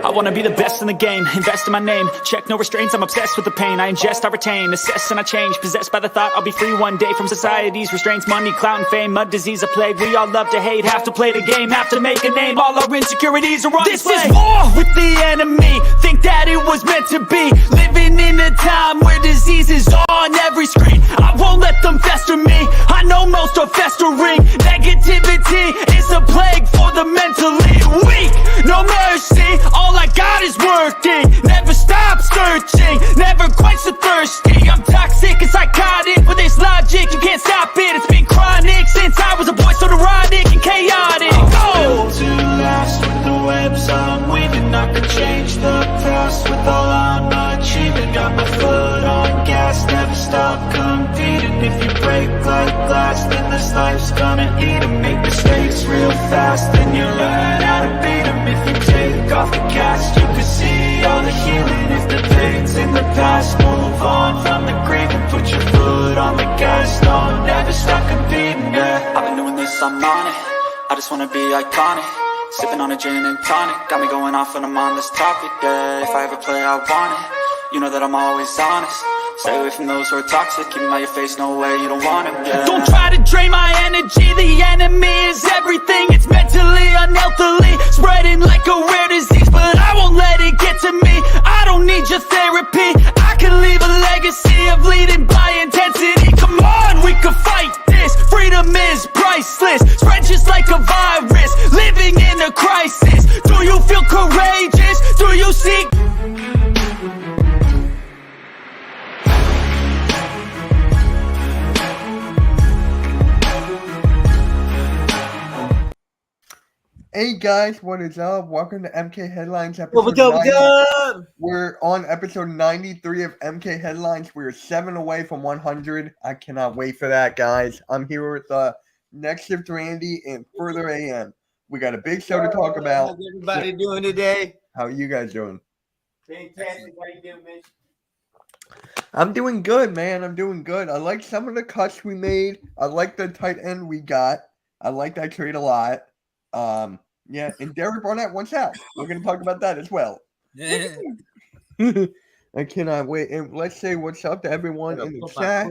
I wanna be the best in the game, invest in my name. Check no restraints, I'm obsessed with the pain. I ingest, I retain, assess and I change. Possessed by the thought I'll be free one day from society's restraints. Money, clout and fame, mud, disease, a plague. We all love to hate, have to play the game, have to make a name. All our insecurities are on display. This is war with the enemy, think that it was meant to be. Living in a time where disease is on every screen. I won't let them fester me, I know most are festering. Negativity is a plague for the mentally weak. No mercy, all I got is working. Never stop searching, never quite so thirsty. I'm toxic and psychotic, with this logic you can't stop it. It's been chronic since I was a boy, so neurotic and chaotic. Built to last with the webs I'm weaving. I could change the past with all I'm achieving. Got my foot on gas, never stop competing. If you break like glass, then this life's gonna eat 'em. Make mistakes real fast, then you learn how to beat 'em. If you take off the cast, you can see all the healing. If the pain's in the past, move on from the grave and put your foot on the gas. No, never stop competing, yeah. I've been doing this, I'm on it. I just wanna be iconic. Sipping on a gin and tonic, got me going off when I'm on this topic, yeah. If I ever play, I want it. You know that I'm always honest. Stay away from those who are toxic. Keep 'em out your face, no way, you don't want 'em, yeah. Don't try to drain my energy. The enemy is everything. It's mentally, unhealthily spreading like a rare disease. But I won't let it get to me. I don't need your therapy. I can leave a legacy of leading by intensity. Come on, we can fight this. Freedom is priceless. Spread just like a virus. Living in a crisis. Do you feel courageous? Do you seek? Hey guys, what is up? Welcome to MK Headlines episode What's up? 90. We're on episode 93 of MK Headlines. We're 7 away from 100. I cannot wait for that, guys. I'm here with Next Shift Randy and Further AM. We got a big show to talk about. How's everybody doing today? How are you guys doing? Fantastic. How you doing, Mitch? I'm doing good, man. I'm doing good. I like some of the cuts we made. I like the tight end we got. I like that trade a lot. Yeah, and Derek Barnett wants out. We're going to talk about that as well. I cannot wait. And let's say what's up to everyone in the chat.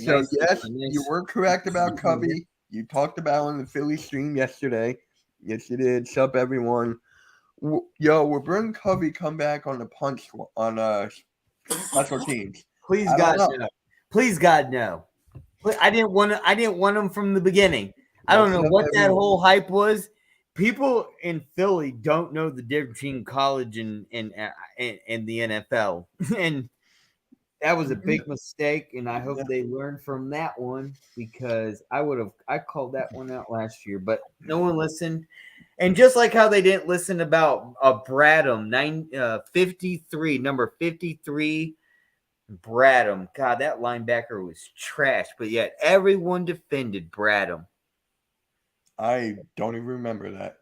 So, Nice. yes, you were correct about Covey. You talked about on the Philly stream yesterday. Yes, you did. What's up, everyone? Yo, we're bringing Covey come back on the punch on special teams. Please, I God, don't know. no. Please, God, no. I didn't want him from the beginning. I don't know what that whole hype was. People in Philly don't know the difference between college and the NFL, and that was a big mistake. And I hope they learn from that one, because I called that one out last year, but no one listened. And just like how they didn't listen about Bradham, number 53, Bradham. God, that linebacker was trash, but yet everyone defended Bradham. I don't even remember that.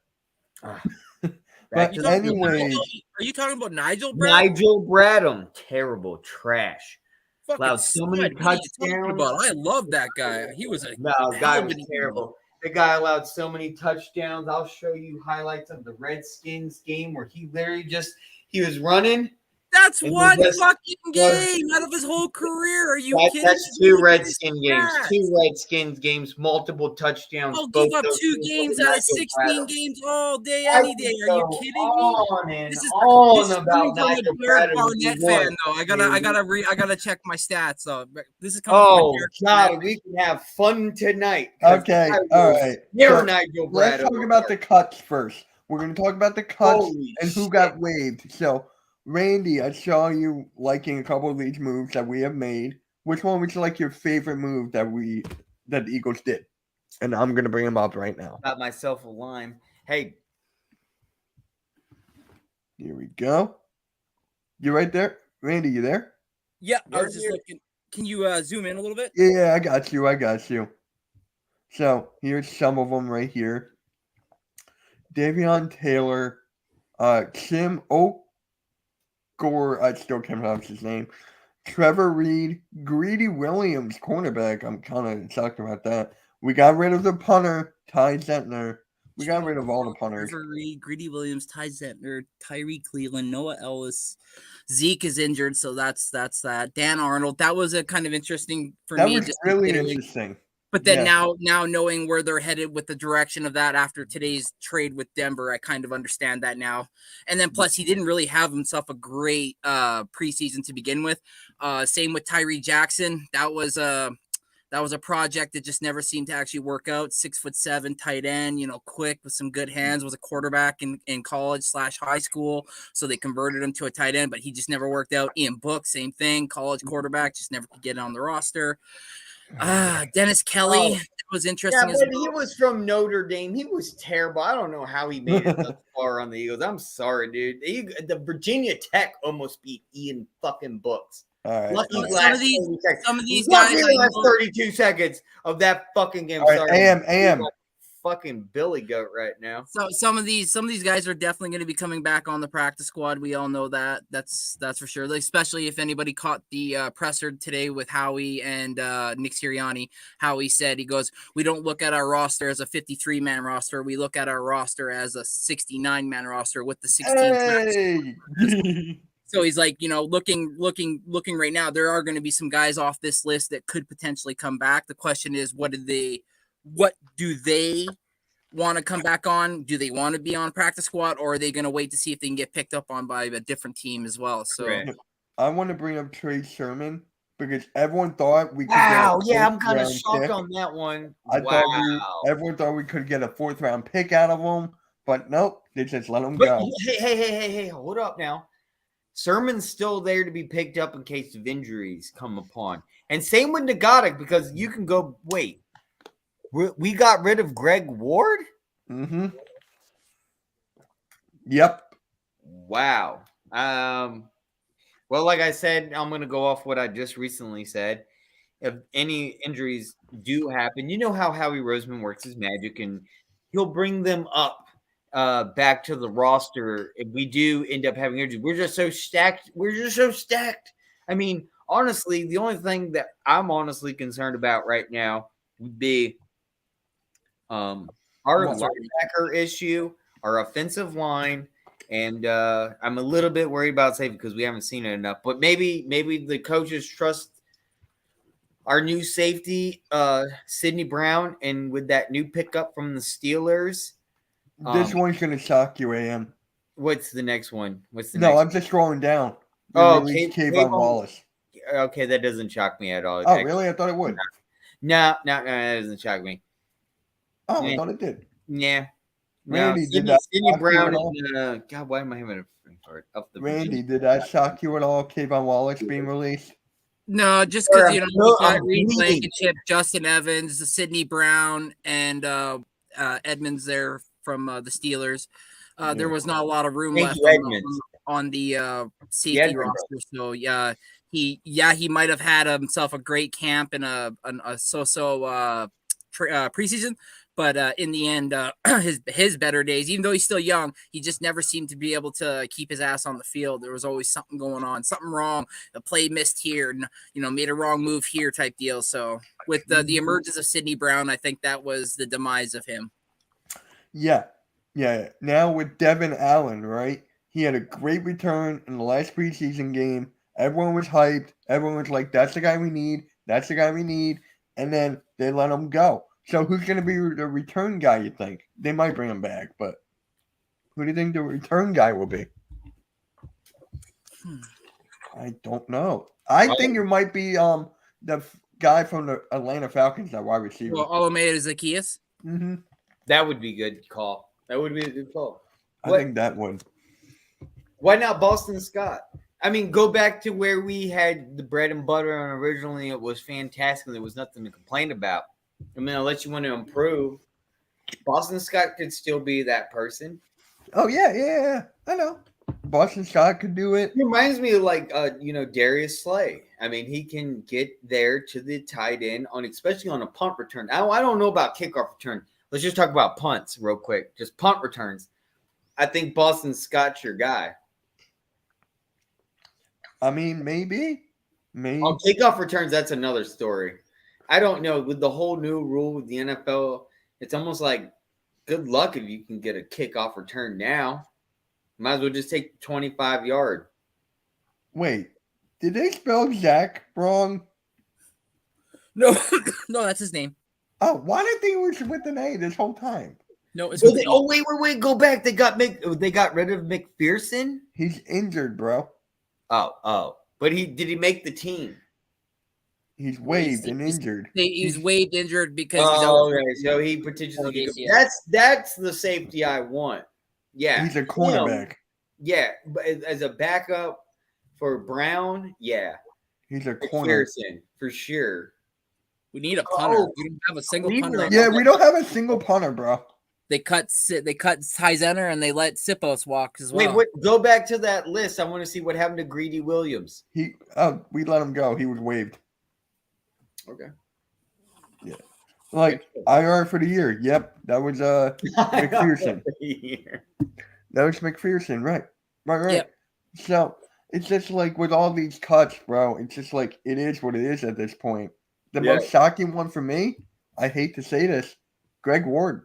But anyway, are you talking about Nigel Bradham? Nigel Bradham, terrible, trash. Fucking Allowed so many stud. What are you talking touchdowns. about? I love that guy. He was a Guy was terrible. The guy allowed so many touchdowns. I'll show you highlights of the Redskins game where he literally he was running. That's And one just- fucking game out of his whole career. Are you kidding? That's me? two Look at Redskins his games. stats. Two Redskins games, multiple touchdowns. I'll both give up those 2 games games were out of Nigel 16 Bradham. games all day, I any day. could Are you go kidding me? on and This is on coming about from a Nigel Derek Bradham. Barnett He won. fan, though. I gotta check my stats. Though. This is coming from Oh a Derek God, Barnett we can have fun tonight. 'cause okay, I all will right. Never So, Nigel let's Bradham. talk about the cuts first. We're going to talk about the cuts Holy and who shit. got waived. So, Randy, I saw you liking a couple of these moves that we have made. Which one was like your favorite move that the Eagles did? And I'm going to bring them up right now. Got myself a lime. Hey, Here we go. You right there? Randy, you there? Yeah, I You're was just here. looking. Can you zoom in a little bit? Yeah, I got you. So, here's some of them right here. Davion Taylor, Tim O'Gore, I still can't pronounce his name. Trevor Reed, Greedy Williams, cornerback. I'm kind of shocked about that. We got rid of the punter, Ty Zentner. We got rid of all the punters. Trevor Reed, Greedy Williams, Ty Zentner, Tyree Cleveland, Noah Ellis. Zeke is injured, so that's that. Dan Arnold. That was a kind of interesting for That me. was really interesting. But then Yeah. now knowing where they're headed with the direction of that after today's trade with Denver, I kind of understand that now. And then plus he didn't really have himself a great preseason to begin with. Same with Tyree Jackson. That was a project that just never seemed to actually work out. 6'7" tight end, quick with some good hands, was a quarterback in college / high school. So they converted him to a tight end, but he just never worked out. Ian Book, same thing, college quarterback, just never could get on the roster. Dennis Kelly, that was interesting. Yeah, but he was from Notre Dame. He was terrible. I don't know how he made it thus far on the Eagles. I'm sorry, dude. The Virginia Tech almost beat Ian fucking Books. All right. Lucky Some of these Lucky guys, last 32 seconds of that fucking game. All right, Sorry, AM. fucking Billy Goat right now. So some of these guys are definitely going to be coming back on the practice squad. We all know that. That's for sure. Especially if anybody caught the presser today with Howie and Nick Sirianni. Howie said, he goes, "We don't look at our roster as a 53-man roster. We look at our roster as a 69-man roster with the 16." Hey. So he's like, looking right now, there are going to be some guys off this list that could potentially come back. The question is, what do they want to come back on? Do they want to be on practice squad, or are they going to wait to see if they can get picked up on by a different team as well? So I want to bring up Trey Sermon because everyone thought we could Wow, get yeah, I'm kind of shocked pick. on that one. Everyone thought we could get a 4th round pick out of him, but nope, they just let him But go. hey, hold up now. Sermon's still there to be picked up in case of injuries come upon. And same with Nagata, because you can go, wait, we got rid of Greg Ward? Mm-hmm. Yep. Wow. Well, like I said, I'm going to go off what I just recently said. If any injuries do happen, you know how Howie Roseman works his magic, and he'll bring them up back to the roster if we do end up having injuries. We're just so stacked. I mean, honestly, the only thing that I'm honestly concerned about right now would be our linebacker issue, our offensive line, and I'm a little bit worried about safety because we haven't seen it enough. But maybe the coaches trust our new safety, Sidney Brown, and with that new pickup from the Steelers. This one's going to shock you, AM. What's the next one? I'm just scrolling down. Kayvon Wallace. Okay, that doesn't shock me at all. Oh, really? I thought it would. No, that doesn't shock me. Oh, I thought it did. Yeah. Randy, did that Sidney Brown and God, why am I having a brain fart? Randy, did that shock you at all? Kayvon Wallace being released? No, just because we got Reed bleeding. Blankenship, Justin Evans, Sidney Brown, and Edmonds there from the Steelers. There was not a lot of room left on the safety roster. So he might have had himself a great camp and a so-so preseason. But in the end, his better days, even though he's still young, he just never seemed to be able to keep his ass on the field. There was always something going on, something wrong. The play missed here, made a wrong move here type deal. So with the emergence of Sidney Brown, I think that was the demise of him. Yeah. Now with Devin Allen, right? He had a great return in the last preseason game. Everyone was hyped. Everyone was like, that's the guy we need. That's the guy we need. And then they let him go. So who's going to be the return guy, you think? They might bring him back, but who do you think the return guy will be? I don't know. I think it might be the guy from the Atlanta Falcons, that wide receiver. Well, Olamide Zaccheaus? Mm-hmm. That would be a good call. That would be a good call. I think that would. Why not Boston Scott? I mean, go back to where we had the bread and butter, and originally it was fantastic and there was nothing to complain about. I mean, unless you want to improve, Boston Scott could still be that person. Oh, yeah. I know. Boston Scott could do it. He reminds me of Darius Slay. I mean, he can get there to the tight end especially on a punt return. I don't know about kickoff return. Let's just talk about punts real quick. Just punt returns. I think Boston Scott's your guy. I mean, maybe. On kickoff returns, that's another story. I don't know. With the whole new rule with the NFL, it's almost like Good luck if you can get a kickoff return now. Might as well just take 25-yard. Wait, did they spell Zach wrong? No, no, that's his name. Oh, why did they was with an A this whole time? No, it's Well, wait, go back. They got rid of McPherson. He's injured, bro. Oh, but did he make the team? He's waived and injured. He's waived injured because he's okay. So he potentially that's the safety I want. Yeah, he's a cornerback. Yeah, but as a backup for Brown, yeah, he's a corner for sure. We need a punter. We don't have a single punter. Yeah, we don't have a single punter, bro. They cut Tyzener and they let Sipos walk as well. Wait, go back to that list. I want to see what happened to Greedy Williams. We let him go. He was waived. Okay. Yeah. Like IR for the year. Yep. That was McPherson. That was McPherson, right. Yep. So it's just like with all these cuts, bro, it's just like it is what it is at this point. The most shocking one for me, I hate to say this, Greg Ward.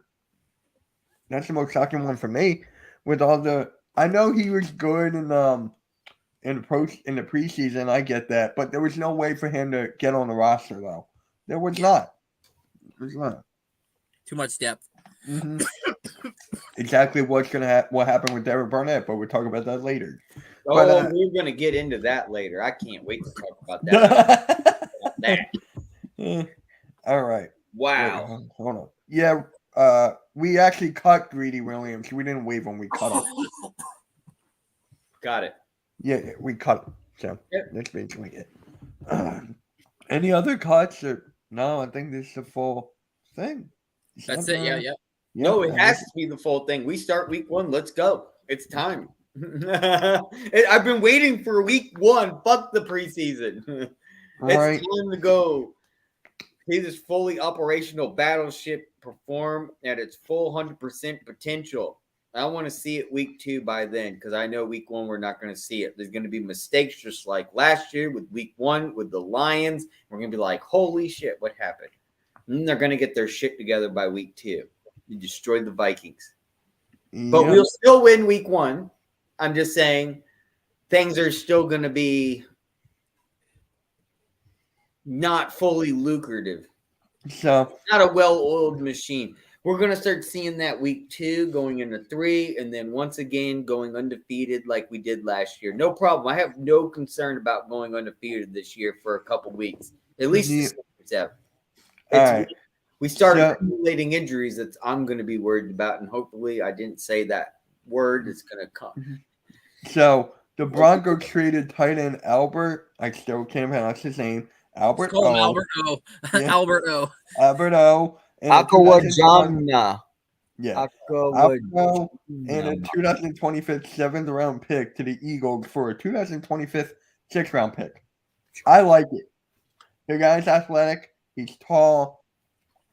That's the most shocking one for me. With all the I know he was good in the preseason, I get that, but there was no way for him to get on the roster though. There was not. There's not. Too much depth. Mm-hmm. Exactly what happened with Derek Barnett, but we'll talk about that later. We're gonna get into that later. I can't wait to talk about that. All right. Wow. Wait, hold on. Yeah, we actually cut Greedy Williams. We didn't waive him. We cut him. Got it. Yeah, we cut him. So that's basically it. Any other cuts? No, I think this is the full thing. That's it. Yeah. No, it has to be the full thing. We start week 1. Let's go. It's time. I've been waiting for week 1. Fuck the preseason. It's time to go. See this fully operational battleship perform at its full 100% potential. I want to see it week 2 by then because I know week 1 we're not going to see it. There's going to be mistakes just like last year with week 1 with the Lions. We're going to be like, holy shit, what happened? And they're going to get their shit together by week 2. You destroyed the Vikings. But we'll still win week 1. I'm just saying things are still going to be not fully lucrative. So not a well-oiled machine. We're going to start seeing that week 2 going into 3 and then once again going undefeated like we did last year. No problem. I have no concern about going undefeated this year for a couple weeks. At least we started accumulating injuries that I'm going to be worried about, and hopefully I didn't say that word. It's going to come. So the Broncos traded tight end Albert. I still can't pronounce his name. Albert O. Albert O. Yeah. Albert O. Albert O. Akawajamna. Yeah. Albert O. And a 2025 7th-round pick to the Eagles for a 2025 6th-round pick. I like it. The guy's athletic. He's tall.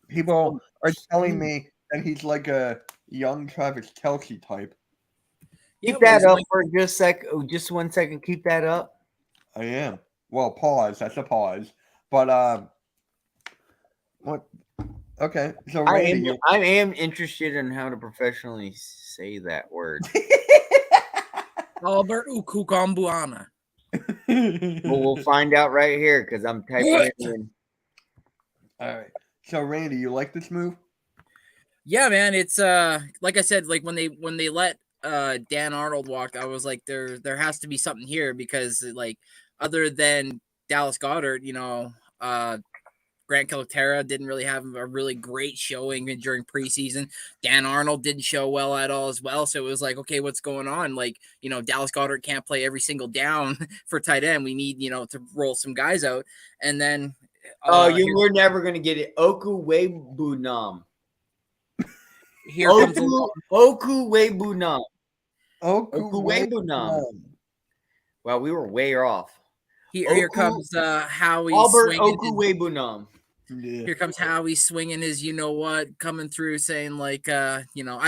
People are telling me that he's like a young Travis Kelce type. Keep that up for just 1 second. Keep that up. I am. Well, pause. That's a pause. But what? Okay. So Randy, I am interested in how to professionally say that word. Albert Ukukambuana. Well, we'll find out right here because I'm typing it in. All right. So Randy, you like this move? Yeah, man. It's like I said, like when they let Dan Arnold walk, I was like, there has to be something here because like other than Dallas Goedert, Grant Calcaterra didn't really have a really great showing during preseason. Dan Arnold didn't show well at all as well. So it was like, okay, what's going on? Like, Dallas Goedert can't play every single down for tight end. We need, to roll some guys out. And then you were never going to get it. Okuwebunam. Here comes Okuwebunam. Okuwebunam. Well, we were way off. Here comes Howie Albert swinging. Okuwebunam. Here comes Howie swinging his, you know what, coming through saying like, I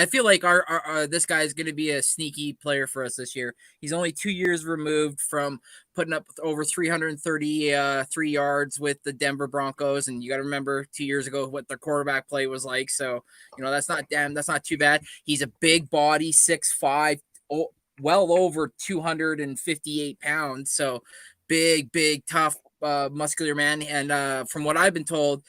feel like our this guy is going to be a sneaky player for us this year. He's only 2 years removed from putting up over 333 yards with the Denver Broncos, and you got to remember 2 years ago what their quarterback play was like. So that's not too bad. He's a big body, 6'5", well over 258 pounds. So big, tough. Muscular man, and from what I've been told,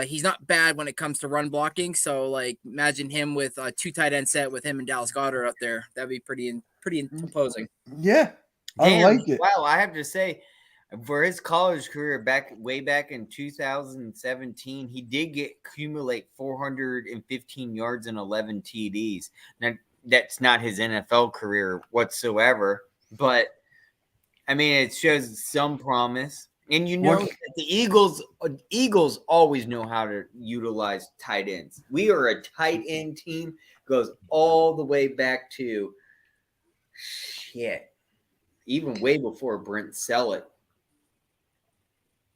he's not bad when it comes to run blocking. So like imagine him with a 2 tight end set with him and Dallas Goedert up there. That'd be pretty imposing. Yeah, I like it. Wow, I have to say, for his college career way back in 2017, he did accumulate 415 yards and 11 TDs. Now that's not his NFL career whatsoever, but I mean it shows some promise. And that the Eagles always know how to utilize tight ends. We are a tight end team, goes all the way back to even way before Brent Sellett.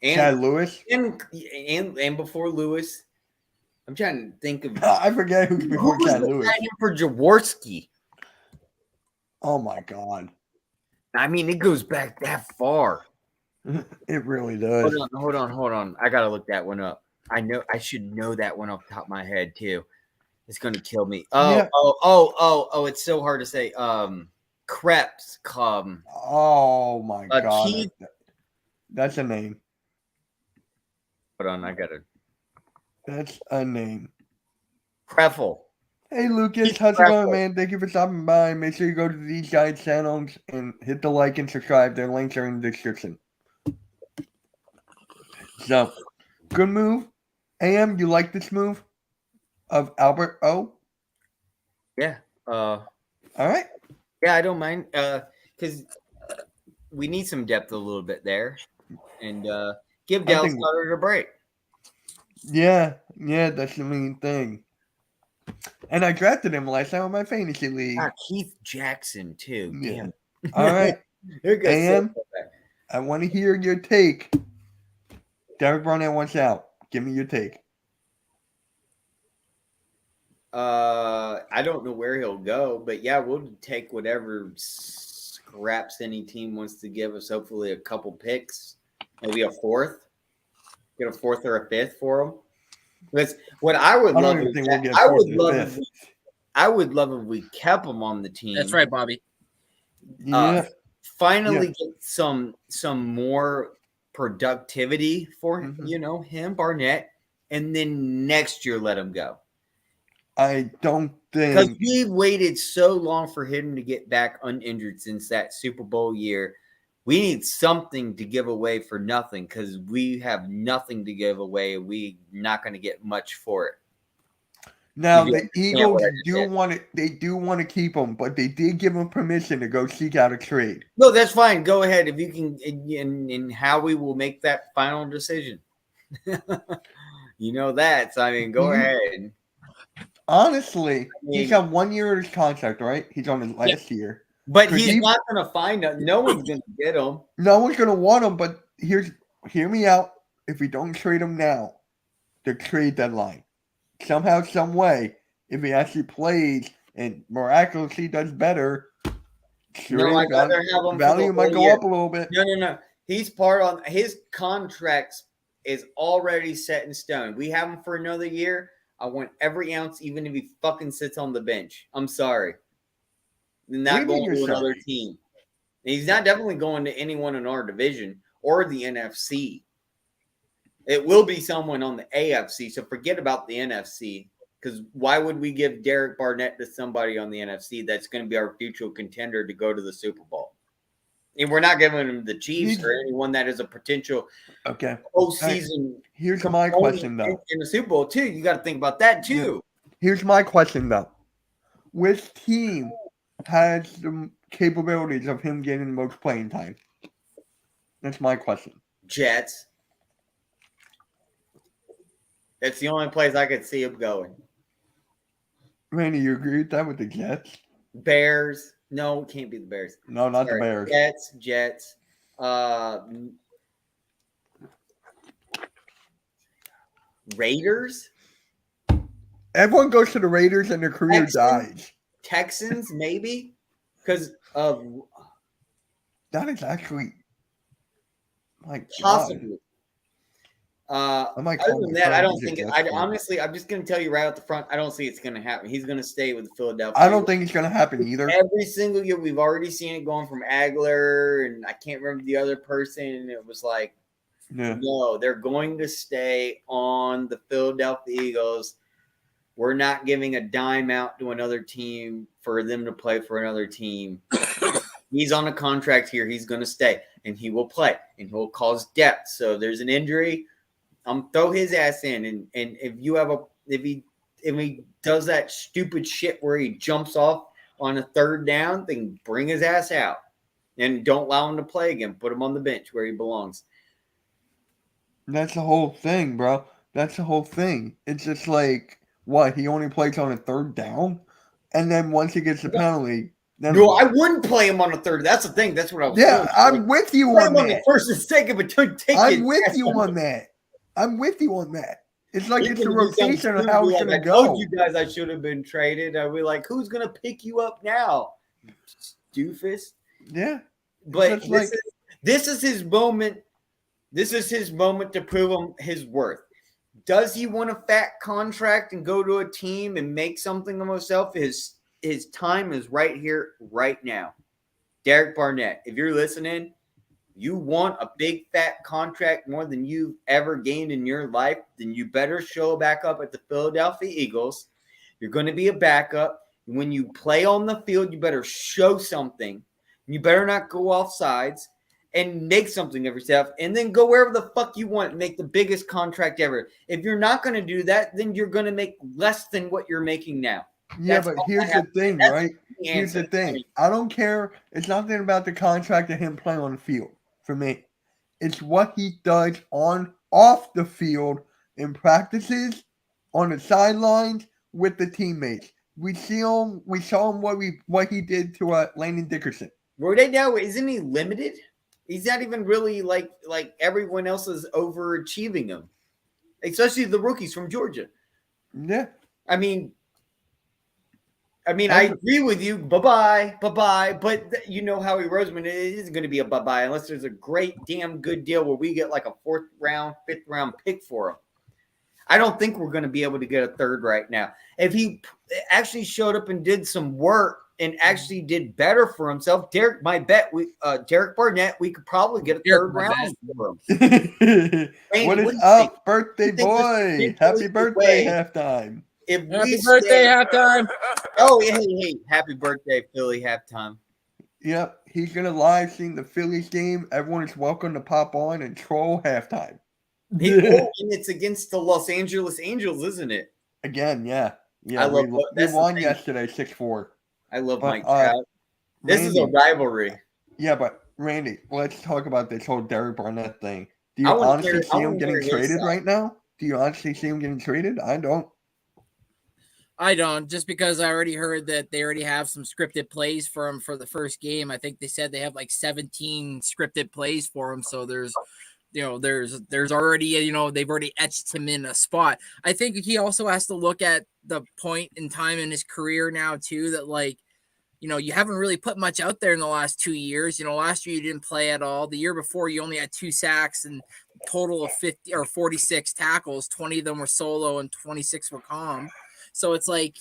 And Chad Lewis? And before Lewis. I'm trying to think of I forget who's before Chad Lewis. For Jaworski. Oh my God. I mean, it goes back that far. It really does. Hold on. I gotta look that one up. I should know that one off the top of my head too. It's gonna kill me. It's so hard to say. Krebs. Oh my God. That's a name. Hold on, That's a name. Krefel. Hey Lucas, how's it going, man? Thank you for stopping by. Make sure you go to these guys' channels and hit the like and subscribe. Their links are in the description. So, good move. AM, you like this move of Albert O? Yeah. All right. Yeah, I don't mind. Because we need some depth a little bit there. And give Dallas Goedert a break. Yeah, that's the main thing. And I drafted him last time in my fantasy league. Keith Jackson, too. Yeah. Damn. All right. AM, I want to hear your take. Derek Barnett wants out. Give me your take. I don't know where he'll go, but yeah, we'll take whatever scraps any team wants to give us. Hopefully, a couple picks, maybe a fourth. Get a fourth or a fifth for him. Because what I would love, I would love if we kept him on the team. That's right, Bobby. Yeah. Finally, get some more productivity for him, Barnett, and then next year let him go. I don't think, because we waited so long for him to get back uninjured since that Super Bowl year. We need something to give away for nothing because we have nothing to give away. We're not going to get much for it. Now the Eagles do want to keep him, but they did give him permission to go seek out a trade. No, that's fine. Go ahead if you can, and Howie will make that final decision. That. So I mean, go ahead. Honestly, he's got 1 year of his contract, right? He's on his last year. But he's not going to find him. No one's going to get him. No one's going to want him, but hear me out. If we don't trade him now, the trade deadline, somehow, some way, if he actually plays and miraculously does better, value might go up a little bit. No. He's part on his contract is already set in stone. We have him for another year. I want every ounce, even if he fucking sits on the bench. I'm sorry. Not going to another team. He's not definitely going to anyone in our division or the NFC. It will be someone on the AFC. So forget about the NFC. Because why would we give Derek Barnett to somebody on the NFC that's going to be our future contender to go to the Super Bowl? And we're not giving him the Chiefs or anyone that is a potential postseason. Here's my question, though. In the Super Bowl, too. You got to think about that, too. Here's my question, though. Which team has the capabilities of him getting the most playing time? That's my question. Jets. That's the only place I could see him going. Randy, you agree with that with the Jets? Bears. No, it can't be the Bears. No, not the Bears. Jets. Raiders? Everyone goes to the Raiders and their career dies. Texans, maybe? Because of... That is actually... like possibly. Other than that, I don't think it. Honestly, I'm just going to tell you right out the front, I don't see it's going to happen. He's going to stay with the Philadelphia. I don't think it's going to happen either. Every single year, we've already seen it going from Agler, and I can't remember the other person, and it was like, no, they're going to stay on the Philadelphia Eagles. We're not giving a dime out to another team for them to play for another team. He's on a contract here. He's going to stay, and he will play, and he'll cause depth. So if there's an injury, throw his ass in. And if he does that stupid shit where he jumps off on a third down, then bring his ass out and don't allow him to play again. Put him on the bench where he belongs. That's the whole thing, bro. That's the whole thing. It's just like, what? He only plays on a third down? And then once he gets the penalty... No, I wouldn't play him on a third. That's the thing. That's what I was doing. I'm with you on that. The first and second, but don't take it. I'm with you on that. It's like it's a rotation of how it's going to go. I told you guys I should have been traded. I'd be like, who's going to pick you up now? Doofus. Yeah. But this is his moment. This is his moment to prove him his worth. Does he want a fat contract and go to a team and make something of himself? His time is right here, right now. Derek Barnett, if you're listening, you want a big fat contract more than you've ever gained in your life, then you better show back up at the Philadelphia Eagles. You're going to be a backup. When you play on the field, you better show something. You better not go off sides and make something of yourself, and then go wherever the fuck you want and make the biggest contract ever. If you're not going to do that, then you're going to make less than what you're making now. Yeah, but here's the thing, right? Here's the thing. I don't care. It's nothing about the contract of him playing on the field for me. It's what he does off the field in practices, on the sidelines with the teammates. We saw him what he did to Landon Dickerson. Right now, isn't he limited? He's not even really like everyone else is overachieving him, especially the rookies from Georgia. Yeah, I mean, I agree with you. Bye-bye. But you know Howie Roseman, it isn't going to be a bye-bye unless there's a great damn good deal where we get like a 4th round, 5th round pick for him. I don't think we're going to be able to get a third right now. If he actually showed up and did some work and actually did better for himself, Derek Barnett, we could probably get a third round for him. What is up, birthday boy? Happy birthday halftime. Happy birthday halftime. Oh, hey, happy birthday, Philly halftime. Yep, he's going to live stream the Phillies game. Everyone is welcome to pop on and troll halftime. And it's against the Los Angeles Angels, isn't it? Again, yeah. We won yesterday 6-4. I love Mike Trout. This is a rivalry. Yeah, but Randy, let's talk about this whole Derek Barnett thing. Do you honestly see him getting traded right now? Do you honestly see him getting traded? I don't, just because I already heard that they already have some scripted plays for him for the first game. I think they said they have like 17 scripted plays for him. So there's already, they've already etched him in a spot. I think he also has to look at the point in time in his career now too, that you haven't really put much out there in the last 2 years. Last year you didn't play at all. The year before you only had 2 sacks and a total of 50 or 46 tackles. 20 of them were solo and 26 were comm. So it's people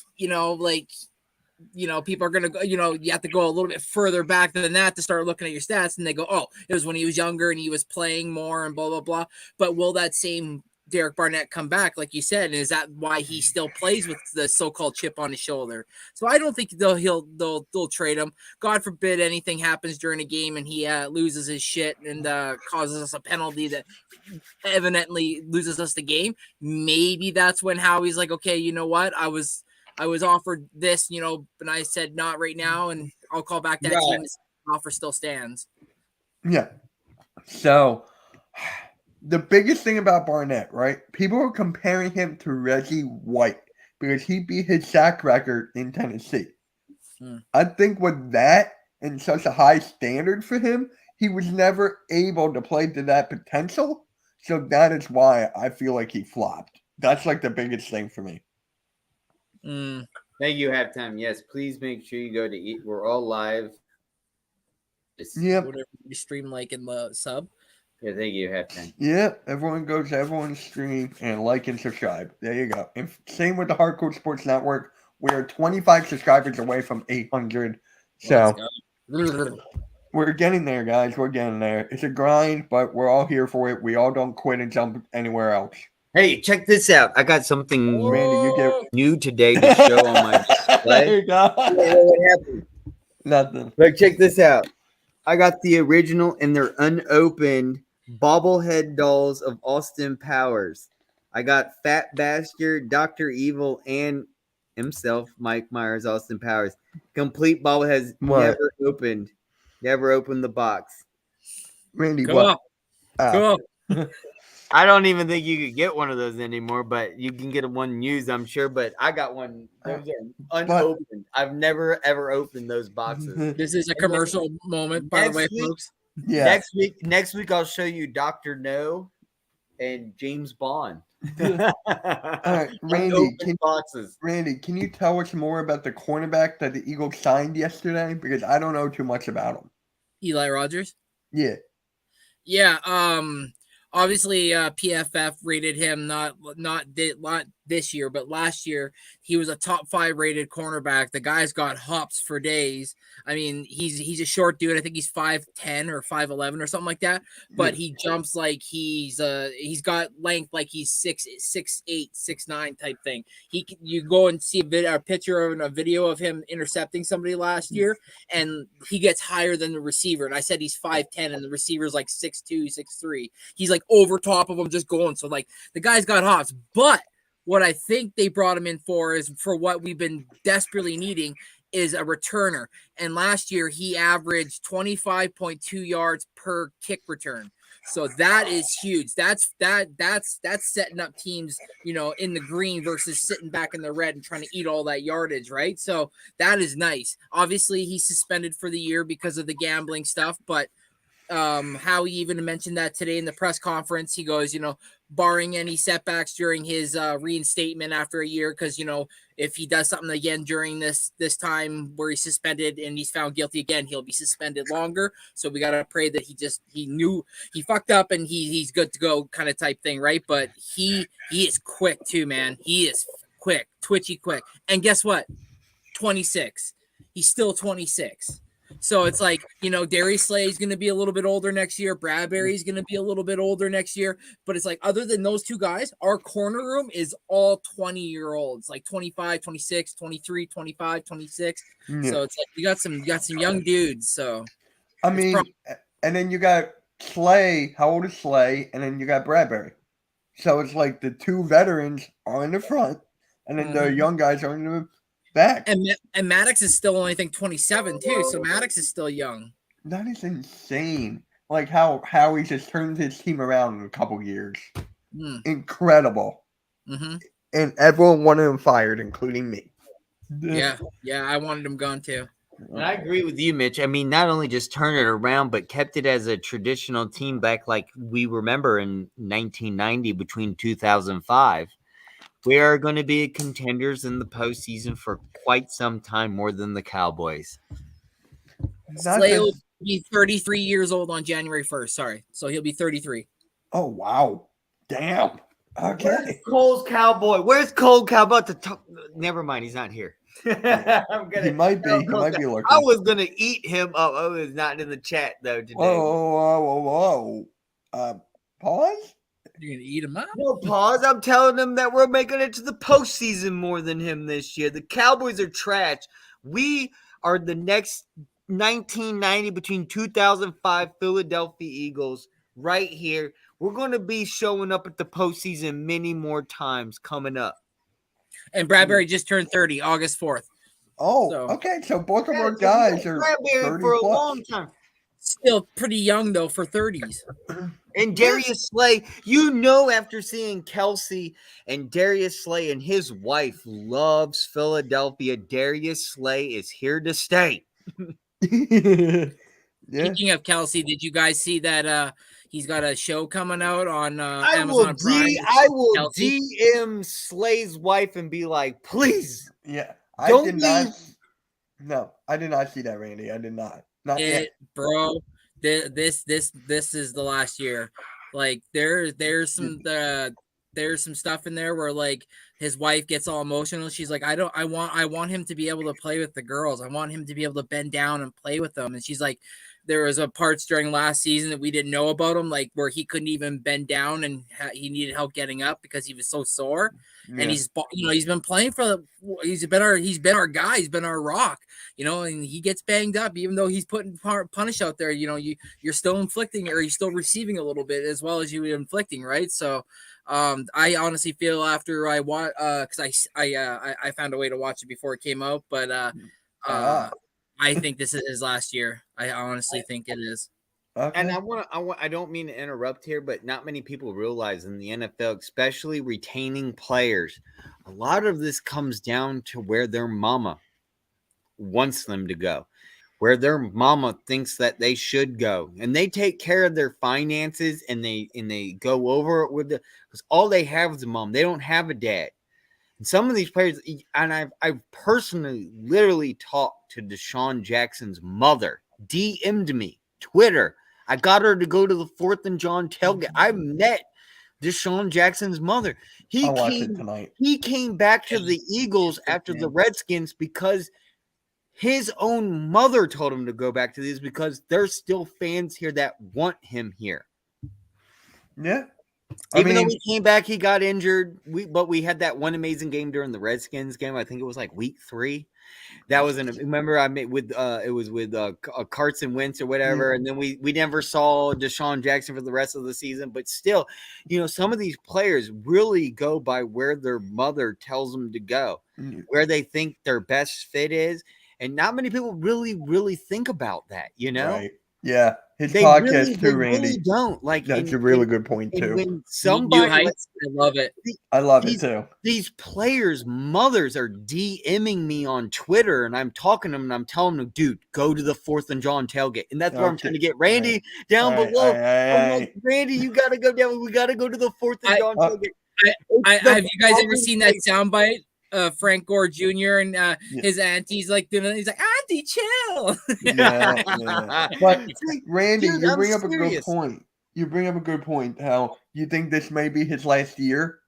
are going to go, you have to go a little bit further back than that to start looking at your stats. And they go, oh, it was when he was younger and he was playing more and blah, blah, blah. But will that same Derek Barnett come back, like you said? And is that why he still plays with the so-called chip on his shoulder? So I don't think they'll trade him. God forbid anything happens during a game and he loses his shit and causes us a penalty that evidently loses us the game. Maybe that's when Howie's like, okay, you know what? I was offered this, but I said not right now, and I'll call back that team. The offer still stands. Yeah. So the biggest thing about Barnett, right? People are comparing him to Reggie White because he beat his sack record in Tennessee. I think with that and such a high standard for him, he was never able to play to that potential. So that is why I feel like he flopped. That's like the biggest thing for me. Thank you, Halftime. Yes, please make sure you go to eat. We're all live. Yep. Whatever you stream like in the sub. Yeah, thank you, Halftime. Yep. Everyone goes to everyone's stream and like and subscribe. There you go. And same with the Hardcore Sports Network. We're 25 subscribers away from 800. So we're getting there, guys. We're getting there. It's a grind, but we're all here for it. We all don't quit and jump anywhere else. Hey, check this out. I got something Randy, you get new today to show on my display. There you go. What happened? Nothing. Look, check this out. I got the original and they're unopened bobblehead dolls of Austin Powers. I got Fat Bastard, Dr. Evil, and himself, Mike Myers, Austin Powers. Complete bobbleheads, never opened. Never opened the box. Randy, Cool. what? Cool. I don't even think you could get one of those anymore, but you can get one used, I'm sure. But I got one. Those are unopened. I've never ever opened those boxes. This is a commercial moment, by the way, folks. Yeah. Next week I'll show you Dr. No and James Bond. All right, Randy, can you tell us more about the cornerback that the Eagles signed yesterday? Because I don't know too much about him. Eli Rogers. Yeah. Yeah. Obviously, PFF rated him not this year, but last year he was a top 5 rated cornerback. The guy's got hops for days. I mean, he's a short dude. I think he's 5'10" or 5'11" or something like that. But he jumps like he's got length like he's 6'8", 6'9" type thing. You go and see a picture of a video of him intercepting somebody last year, and he gets higher than the receiver. And I said he's 5'10", and the receiver's like 6'2", 6'3". He's like over top of him, just going. So like the guy's got hops, but what I think they brought him in for is for what we've been desperately needing is a returner. And last year he averaged 25.2 yards per kick return. So that is huge. That's setting up teams, in the green versus sitting back in the red and trying to eat all that yardage, right? So that is nice. Obviously he's suspended for the year because of the gambling stuff, but Howie even mentioned that today in the press conference. He goes, barring any setbacks during his reinstatement after a year, because if he does something again during this time where he's suspended and he's found guilty again, he'll be suspended longer. So we gotta pray that he knew he fucked up and he's good to go, kind of type thing, right? But he is quick too, man. He is quick, twitchy quick. And guess what? 26. He's still 26. So it's like, Darius Slay is going to be a little bit older next year. Bradbury is going to be a little bit older next year. But it's like, other than those two guys, our corner room is all 20-year-olds, like 25, 26, 23, 25, 26. Yeah. So it's like, you got some young dudes. So, I mean, and then you got Slay. How old is Slay? And then you got Bradbury. So it's like the two veterans are in the front, and then the young guys are in the back. And Maddox is still only, I think, 27 too. So Maddox is still young. That is insane. Like how he just turned his team around in a couple years. Incredible. Mm-hmm. And everyone wanted him fired, including me. Yeah, I wanted him gone too. And I agree with you, Mitch. I mean, not only just turned it around, but kept it as a traditional team back like we remember in 1990 between 2005. We are going to be contenders in the postseason for quite some time, more than the Cowboys. Slay will be 33 years old on January 1st. Sorry. So he'll be 33. Oh, wow. Damn. Okay. Where's Cole's Cowboy? Where's Cole Cowboy? Never mind. He's not here. He might be. He might be looking. I was going to eat him up. Oh, it's not in the chat, though, today. Whoa. Pause? You're going to eat him up? No, pause. I'm telling them that we're making it to the postseason more than him this year. The Cowboys are trash. We are the next 1990 between 2005 Philadelphia Eagles right here. We're going to be showing up at the postseason many more times coming up. And Bradbury just turned 30, August 4th. Oh, okay. So both of our guys are Bradbury 30 for a plus. long time. Still pretty young, though, for 30s. And Darius Slay, after seeing Kelsey and Darius Slay and his wife loves Philadelphia, Darius Slay is here to stay. Yeah. Speaking of Kelsey, did you guys see that He's got a show coming out on Amazon Prime. I will DM Slay's wife and be like, please. Yeah. Don't leave. No, I did not see that, Randy. I did not. Not yet. Bro. This is the last year. Like there's some stuff in there where like his wife gets all emotional. She's like, I want him to be able to play with the girls. I want him to be able to bend down and play with them. And she's like, there was a parts during last season that we didn't know about him, like where he couldn't even bend down and he needed help getting up because he was so sore. Yeah. And he's been playing he's been our guy. He's been our rock, and he gets banged up, even though he's putting punish out there, you're still inflicting or you're still receiving a little bit as well as you inflicting. Right. So, I honestly feel after I watch, cause I found a way to watch it before it came out, but, I think this is his last year. I honestly think it is. Okay. And I don't mean to interrupt here, but not many people realize in the NFL, especially retaining players, a lot of this comes down to where their mama wants them to go, where their mama thinks that they should go, and they take care of their finances and they go over it with because all they have is a mom. They don't have a dad. And some of these players, and I've personally literally talked to Deshaun Jackson's mother, DM'd me, Twitter. I got her to go to the 4th and John tailgate. I met Deshaun Jackson's mother. He came back to the Eagles after the Redskins because his own mother told him to go back to these because there's still fans here that want him here. Yeah. Even though he came back, he got injured. But we had that one amazing game during the Redskins game. I think it was like week 3. That was remember I made with it was with Carson Wentz or whatever, and then we never saw Deshaun Jackson for the rest of the season. But still, some of these players really go by where their mother tells them to go, where they think their best fit is, and not many people really think about that. Right. Yeah. His podcast too, Randy. Really don't like. That's a really good point too. When somebody, I love it. I love it too. These players' mothers are DMing me on Twitter, and I'm talking to them, and I'm telling them, "Dude, go to the 4th and John tailgate." And that's where I'm trying to get Randy down below. I'm like, Randy, you got to go down. We got to go to the 4th and John tailgate. Have you guys ever seen that soundbite? Frank Gore Jr. and his auntie's like doing it. He's like, Auntie, chill. Yeah. But Randy, you bring up a good point. You bring up a good point. How you think this may be his last year?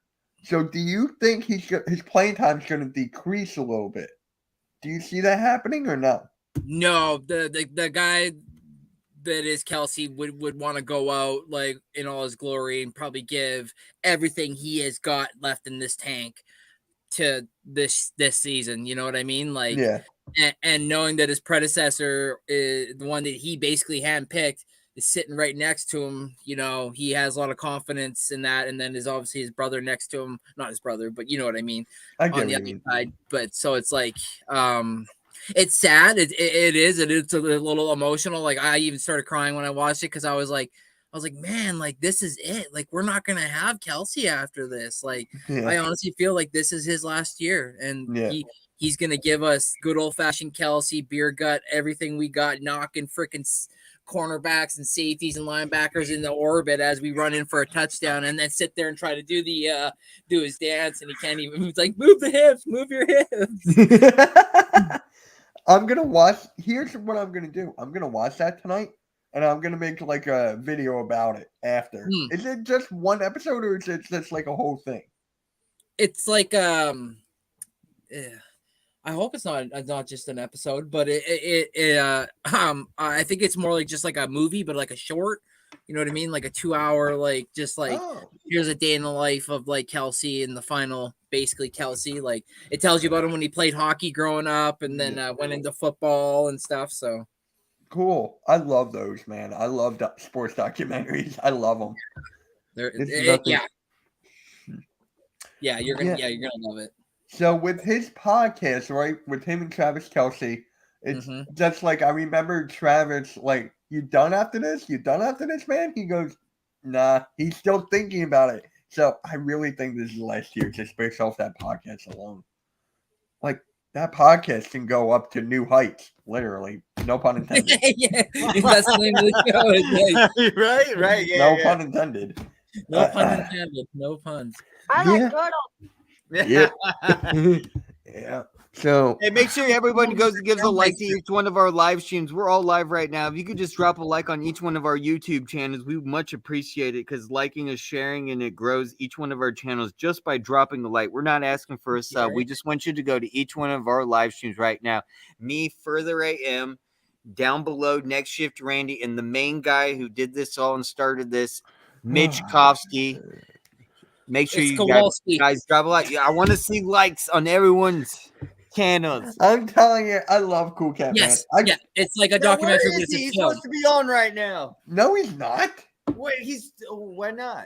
So, do you think his playing time is going to decrease a little bit? Do you see that happening or no? No, the guy that is Kelce would want to go out like in all his glory and probably give everything he has got left in this tank to this season, you know what I mean? Like, yeah. And knowing that his predecessor is the one that he basically handpicked is sitting right next to him, he has a lot of confidence in that. And then there's obviously his brother next to him, not his brother, but you know what I mean? I get on the other side. But so it's like, it's sad. It is. It's a little emotional. Like I even started crying when I watched it because I was like, man, like this is it. Like we're not gonna have Kelce after this. Like I honestly feel like this is his last year, and he's gonna give us good old fashioned Kelce, beer gut, everything we got, knocking freaking cornerbacks and safeties and linebackers in the orbit as we run in for a touchdown, and then sit there and try to do his dance, and he can't even. He's like, move the hips, move your hips. I'm gonna watch. Here's what I'm gonna do. I'm gonna watch that tonight. And I'm gonna make like a video about it after. Is it just one episode, or is it just like a whole thing? It's like I hope it's not just an episode, but I think it's more like just like a movie, but like a short. You know what I mean? Like a 2-hour, like just like here's a day in the life of like Kelce and the final, basically Kelce. Like it tells you about him when he played hockey growing up, and then went into football and stuff. So. Cool. I love those, man. I love sports documentaries. I love them. Yeah, you're gonna love it. So with his podcast, right, with him and Travis Kelce, it's just like I remember Travis like, "You done after this? You done after this, man?" He goes, "Nah." He's still thinking about it. So I really think this is last year, just based off that podcast alone. Like that podcast can go up to new heights, literally. No pun intended. Yeah, that's the name of the show. It's like, right. Yeah, No yeah. pun intended. no pun intended. No puns. I like turtles. Yeah. Yeah. So Hey, make sure everyone goes and gives a like to each one of our live streams. We're all live right now. If you could just drop a like on each one of our YouTube channels, we would much appreciate it because liking is sharing and it grows each one of our channels just by dropping a like. We're not asking for a sub. We just want you to go to each one of our live streams right now. Me, Further AM, down below, Next Shift Randy, and the main guy who did this all and started this, Mitch Kofsky. Make sure It's you Kowalski. guys drop a like. Yeah, I want to see likes on everyone's channels. I'm telling you, I love Cool Cat Yes, Man. yeah, it's like a Yeah, documentary. where But is it's a he? He's film. supposed to be on right now. No, he's not. Wait, why not?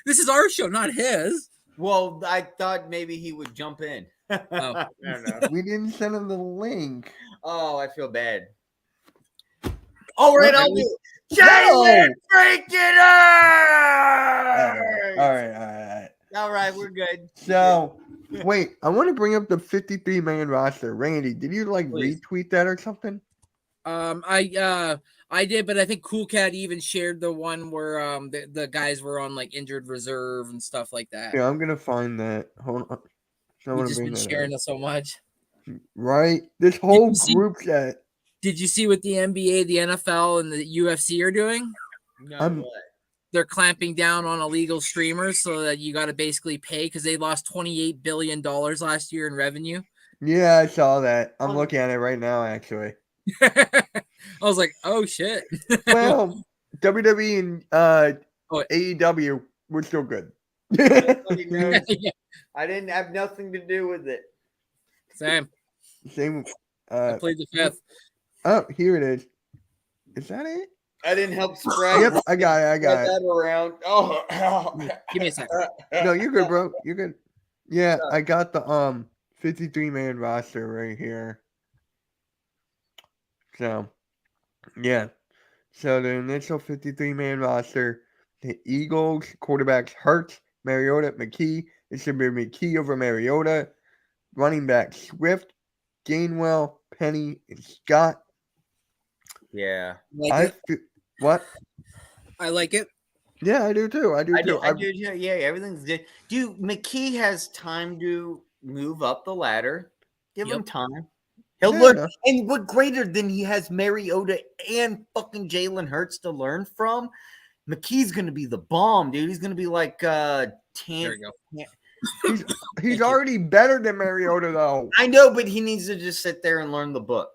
This is our show, not his. Well, I thought maybe he would jump in. Oh. I don't know. We didn't send him the link. Oh, I feel bad. All right, I'll do. No. Jalen freaking All right. All right, we're good. So, wait, I want to bring up the 53-man roster. Randy, did you Please. retweet that or something? I did, but I think Cool Cat even shared the one where the guys were on like injured reserve and stuff like that. Yeah, I'm gonna find that. Hold on. I We've wanna just bring been that sharing up. it so much. Right? This whole you see- group chat. Did you see what the NBA, the NFL, and the UFC are doing? No, I'm- what? They're clamping down on illegal streamers so that you got to basically pay because they lost $28 billion last year in revenue. Yeah, I saw that. I'm Oh. looking at it right now, actually. I was like, oh shit. Well, WWE and Oh. AEW were still good. Nobody knows. Yeah, I didn't have nothing to do with it. Sam, Same. I played the fifth. Oh, here it is. Is that it? I didn't help spread. Yep, I got it. I got Spread it. that around. Oh, Give me a second. No, you're good, bro. You're good. Yeah, I got the 53-man roster right here. So, yeah. So the initial 53-man roster, the Eagles quarterbacks Hurts, Mariota, McKee. It should be McKee over Mariota. Running back Swift, Gainwell, Penny, and Scott. yeah. What? I like it. Yeah, I do too. I do I too. do. Yeah, everything's good. Dude, McKee has time to move up the ladder. Give him Yep. time. He'll Yeah, learn. no. And what greater than he has Mariota and fucking Jalen Hurts to learn from? McKee's gonna be the bomb, dude. He's gonna be like There we go. He's already better than Mariota though. I know, but he needs to just sit there and learn the book.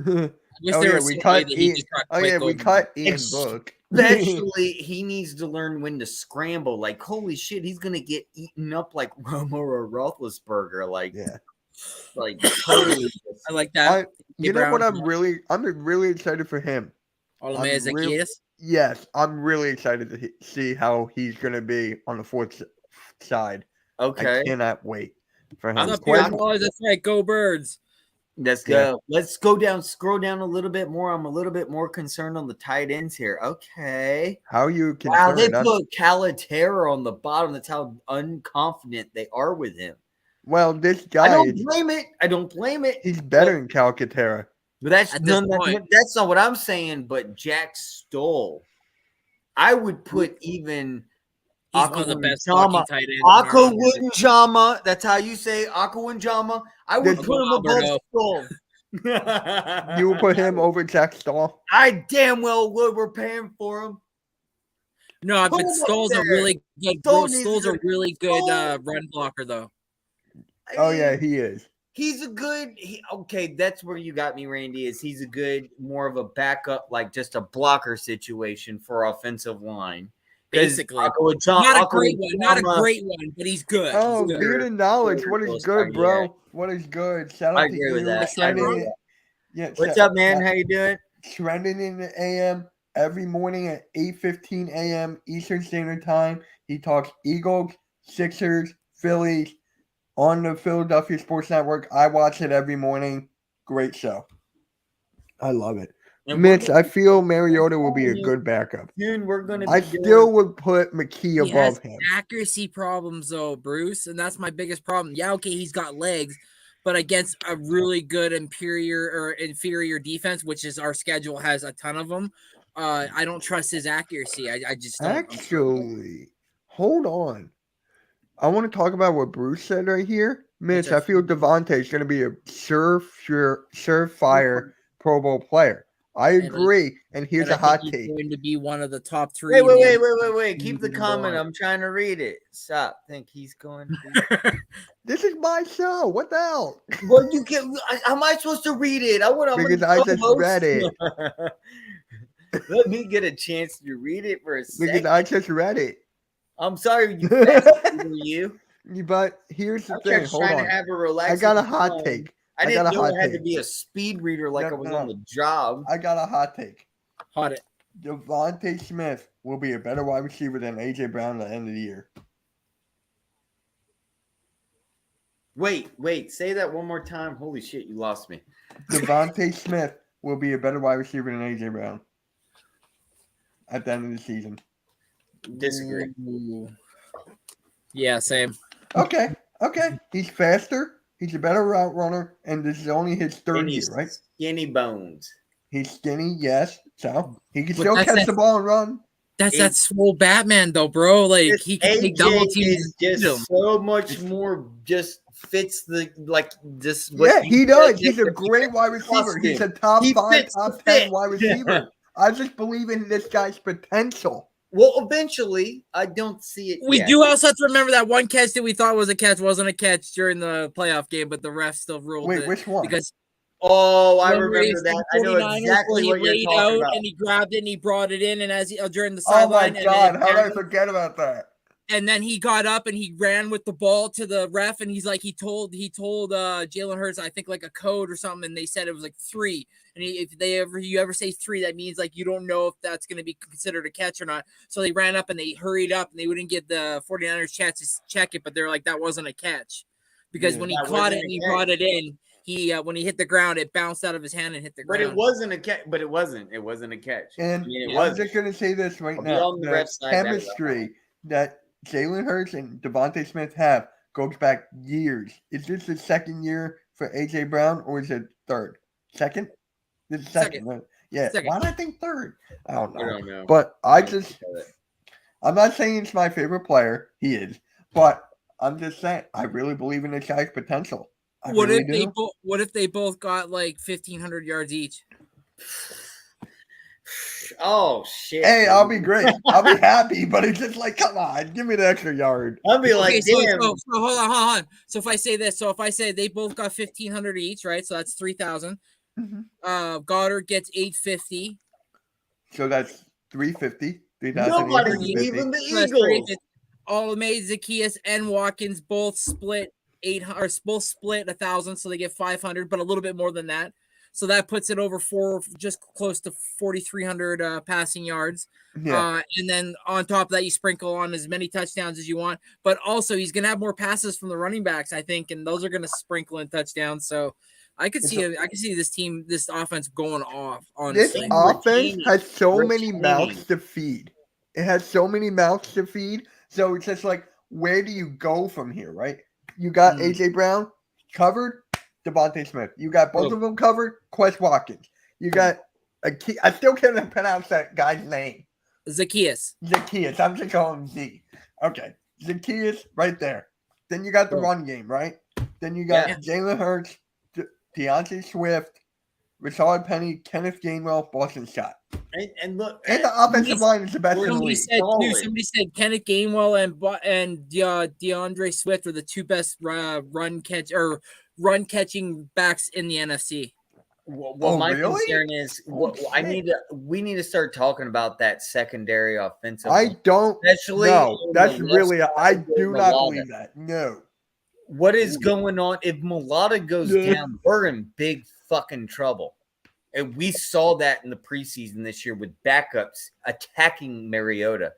I wish Oh, there yeah, was we some way cut that he Ian- just got Oh quick yeah, we over- cut Ian Ex- Book. Eventually, he needs to learn when to scramble. Like, holy shit, he's gonna get eaten up like Romo or Roethlisberger. Like, Yeah. like totally. I like that. You know what? Brown. I'm really excited for him. Olame I'm real- Zacchaeus. Yes, I'm really excited to see how he's gonna be on the fourth side. I Okay, cannot wait for him. I'm What's up, Quite- Pierce Wallace? That's right. Go Birds. let's go. Let's go down. Scroll down a little bit more. I'm a little bit more concerned on the tight ends here. Okay. How you Wow, they concerned? put Calaterra on the bottom. That's how unconfident they are with him. Well, this I guy, don't blame it. I don't blame it. he's better than Calcaterra. But that's At this point. that's not what I'm saying. But Jack Stoll, I would put even He's one of the best Akawunjama- fucking tight ends. in our league. Akawunjama. That's how you say Akawunjama. I would This- put him above Alberto. Stoll. You will put him over Jack Stahl. I damn well would. We're paying for him. No, Put but him up Stoll's a there. really good. Stoll needs Stoll's to- a really good Stoll- run blocker, though. I Oh mean, yeah, he is. he's a good. Okay, that's where you got me, Randy. Is he's a good, more of a backup, like just a blocker situation for offensive line. 'Cause Basically, Akawunjama- not a great one, not a Akawunjama- great one, but he's good. Oh, He's good. beard and knowledge. What is Close good, by, bro? yeah. What is good? Shout I out to agree with you. that. Trending I agree. in- Yeah, What's shout- up, man? How you doing? Trending in the AM every morning at 8:15 a.m. Eastern Standard Time. He talks Eagles, Sixers, Phillies on the Philadelphia Sports Network. I watch it every morning. Great show. I love it. And Mitch, I feel Mariota will be a good backup. Soon we're gonna. I be still would put McKee He has above him. accuracy problems, though, Bruce, and that's my biggest problem. Yeah, okay, he's got legs, but against a really good inferior defense, which is our schedule has a ton of them. I don't trust his accuracy. I just don't. Actually, hold on. I want to talk about what Bruce said right here. Mitch, I feel Devontae is going to be a surefire Pro Bowl player. I agree, and here's a hot take. He's going to be one of the top 3. Wait. Keep the comment. I'm trying to read it. Stop. Think he's going to be... This is my show. What the hell? Well, you can. How am I supposed to read it? Because I just read it. Let me get a chance to read it for a second. Because I just read it. I'm sorry, you. But here's the thing. Hold on. To have a relaxing I got a hot take. I didn't know I had to be a speed reader like I was on the job. I got a hot take. Hot it. Devontae Smith will be a better wide receiver than A.J. Brown at the end of the year. Wait. Say that one more time. Holy shit, you lost me. Devontae Smith will be a better wide receiver than A.J. Brown at the end of the season. Disagree. Ooh. Yeah, same. Okay. He's faster. He's a better route runner, and this is only his third year, right? Skinny bones. He's skinny, yes. So he can still catch the ball and run. That's that swole Batman, though, bro. Like he can take double teams. Just so much more. Just fits the just. Yeah, he does. He's a great wide receiver. He's a top 5, top 10 wide receiver. I just believe in this guy's potential. Well, eventually, I don't see it. We do also have to remember that one catch that we thought was a catch wasn't a catch during the playoff game, but the ref still ruled it. Wait, which one? Because I remember that. I know exactly what you're talking about. And he grabbed it and he brought it in, and as he during the sideline. sideline. Oh my God! How did I forget about that? And then he got up and he ran with the ball to the ref, and he's like, he told Jalen Hurts, I think like a code or something, and they said it was like 3. And you ever say 3, that means like you don't know if that's going to be considered a catch or not. So they ran up and they hurried up and they wouldn't give the 49ers chance to check it, but they're like, that wasn't a catch. Because when he caught it and he brought it in, when he hit the ground, it bounced out of his hand and hit the ground. But it wasn't a catch. It wasn't a catch. And I'm just going to say this right now. The chemistry that Jalen Hurts and Devontae Smith have goes back years. Is this the second year for A.J. Brown, or is it third? Second? This is second. Right? Yeah. Second. Why did I think third? I don't know. But I'm not saying it's my favorite player. He is. But I'm just saying, I really believe in this guy's potential. What if they both got like 1,500 yards each? Oh shit! Hey, I'll be great. I'll be happy, but it's just like, come on, give me the extra yard. I'll be like, damn. So hold on. So if I say this, if I say they both got 1,500 each, right? So that's 3,000. Mm-hmm. Goddard gets 850. So that's 350. Nobody's leaving the Eagles. Olamide, Zaccheaus, and Watkins both split 1,000, so they get 500, but a little bit more than that. So that puts it over just close to 4,300 passing yards. Yeah. And then on top of that, you sprinkle on as many touchdowns as you want. But also, he's going to have more passes from the running backs, I think, and those are going to sprinkle in touchdowns. So I could see this offense going off. Honestly, this offense has so many mouths to feed. It has so many mouths to feed. So it's just like, where do you go from here, right? You got A.J. Brown covered. Devontae Smith. You got both of them covered. Quez Watkins. You got I still can't pronounce that guy's name. Zaccheaus. I'm just calling him Z. Okay. Zaccheaus right there. Then you got the run game, right? Then you got Jalen Hurts, DeAndre Swift, Rashad Penny, Kenneth Gainwell, Boston Scott. And look, and the offensive line is the best in the league. Somebody said Kenneth Gainwell and DeAndre Swift are the two best run catching backs in the NFC. Well, my concern is we need to start talking about that secondary offensive. I don't. Especially that's really. I do not believe that. No. What is going on? If Mulata goes down, we're in big fucking trouble. And we saw that in the preseason this year with backups attacking Mariota.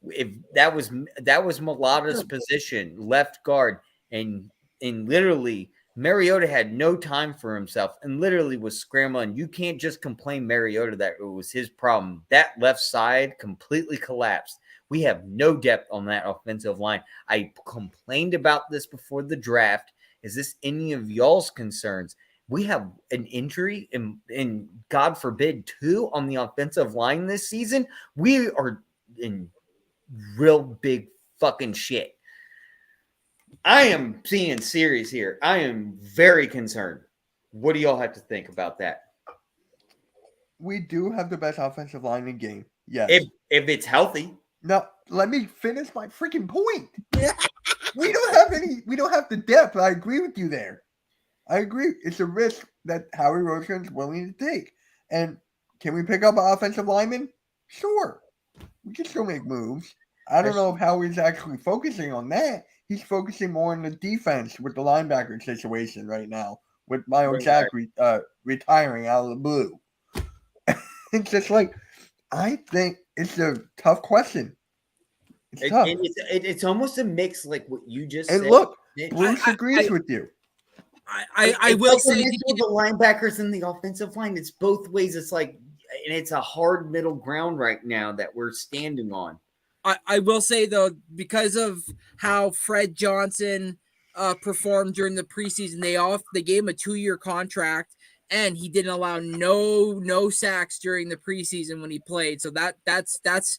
If that was Mulata's position, left guard, and literally Mariota had no time for himself and literally was scrambling. You can't just complain Mariota that it was his problem. That left side completely collapsed. We have no depth on that offensive line. I complained about this before the draft, Is this any of y'all's concerns? We have an injury and God forbid 2 on the offensive line this season. We are in real big fucking shit. I am being serious here. I am very concerned. What do y'all have to think about that? We do have the best offensive line in the game. Yes. If it's healthy. Now, let me finish my freaking point. We don't have the depth. I agree with you there. I agree. It's a risk that Howie Roseman is willing to take. And can we pick up an offensive lineman? Sure. We can still make moves. I don't know if Howie's actually focusing on that. He's focusing more on the defense with the linebacker situation right now, with Myles Jack retiring out of the blue. It's just like, I think it's a tough question. It's tough. It's almost a mix like what you just said. And look, Bruce agrees with you. I will say the linebackers and the offensive line, it's both ways. It's like, and it's a hard middle ground right now that we're standing on. I will say, though, because of how Fred Johnson performed during the preseason, they gave him a 2-year contract, and he didn't allow no sacks during the preseason when he played. So that's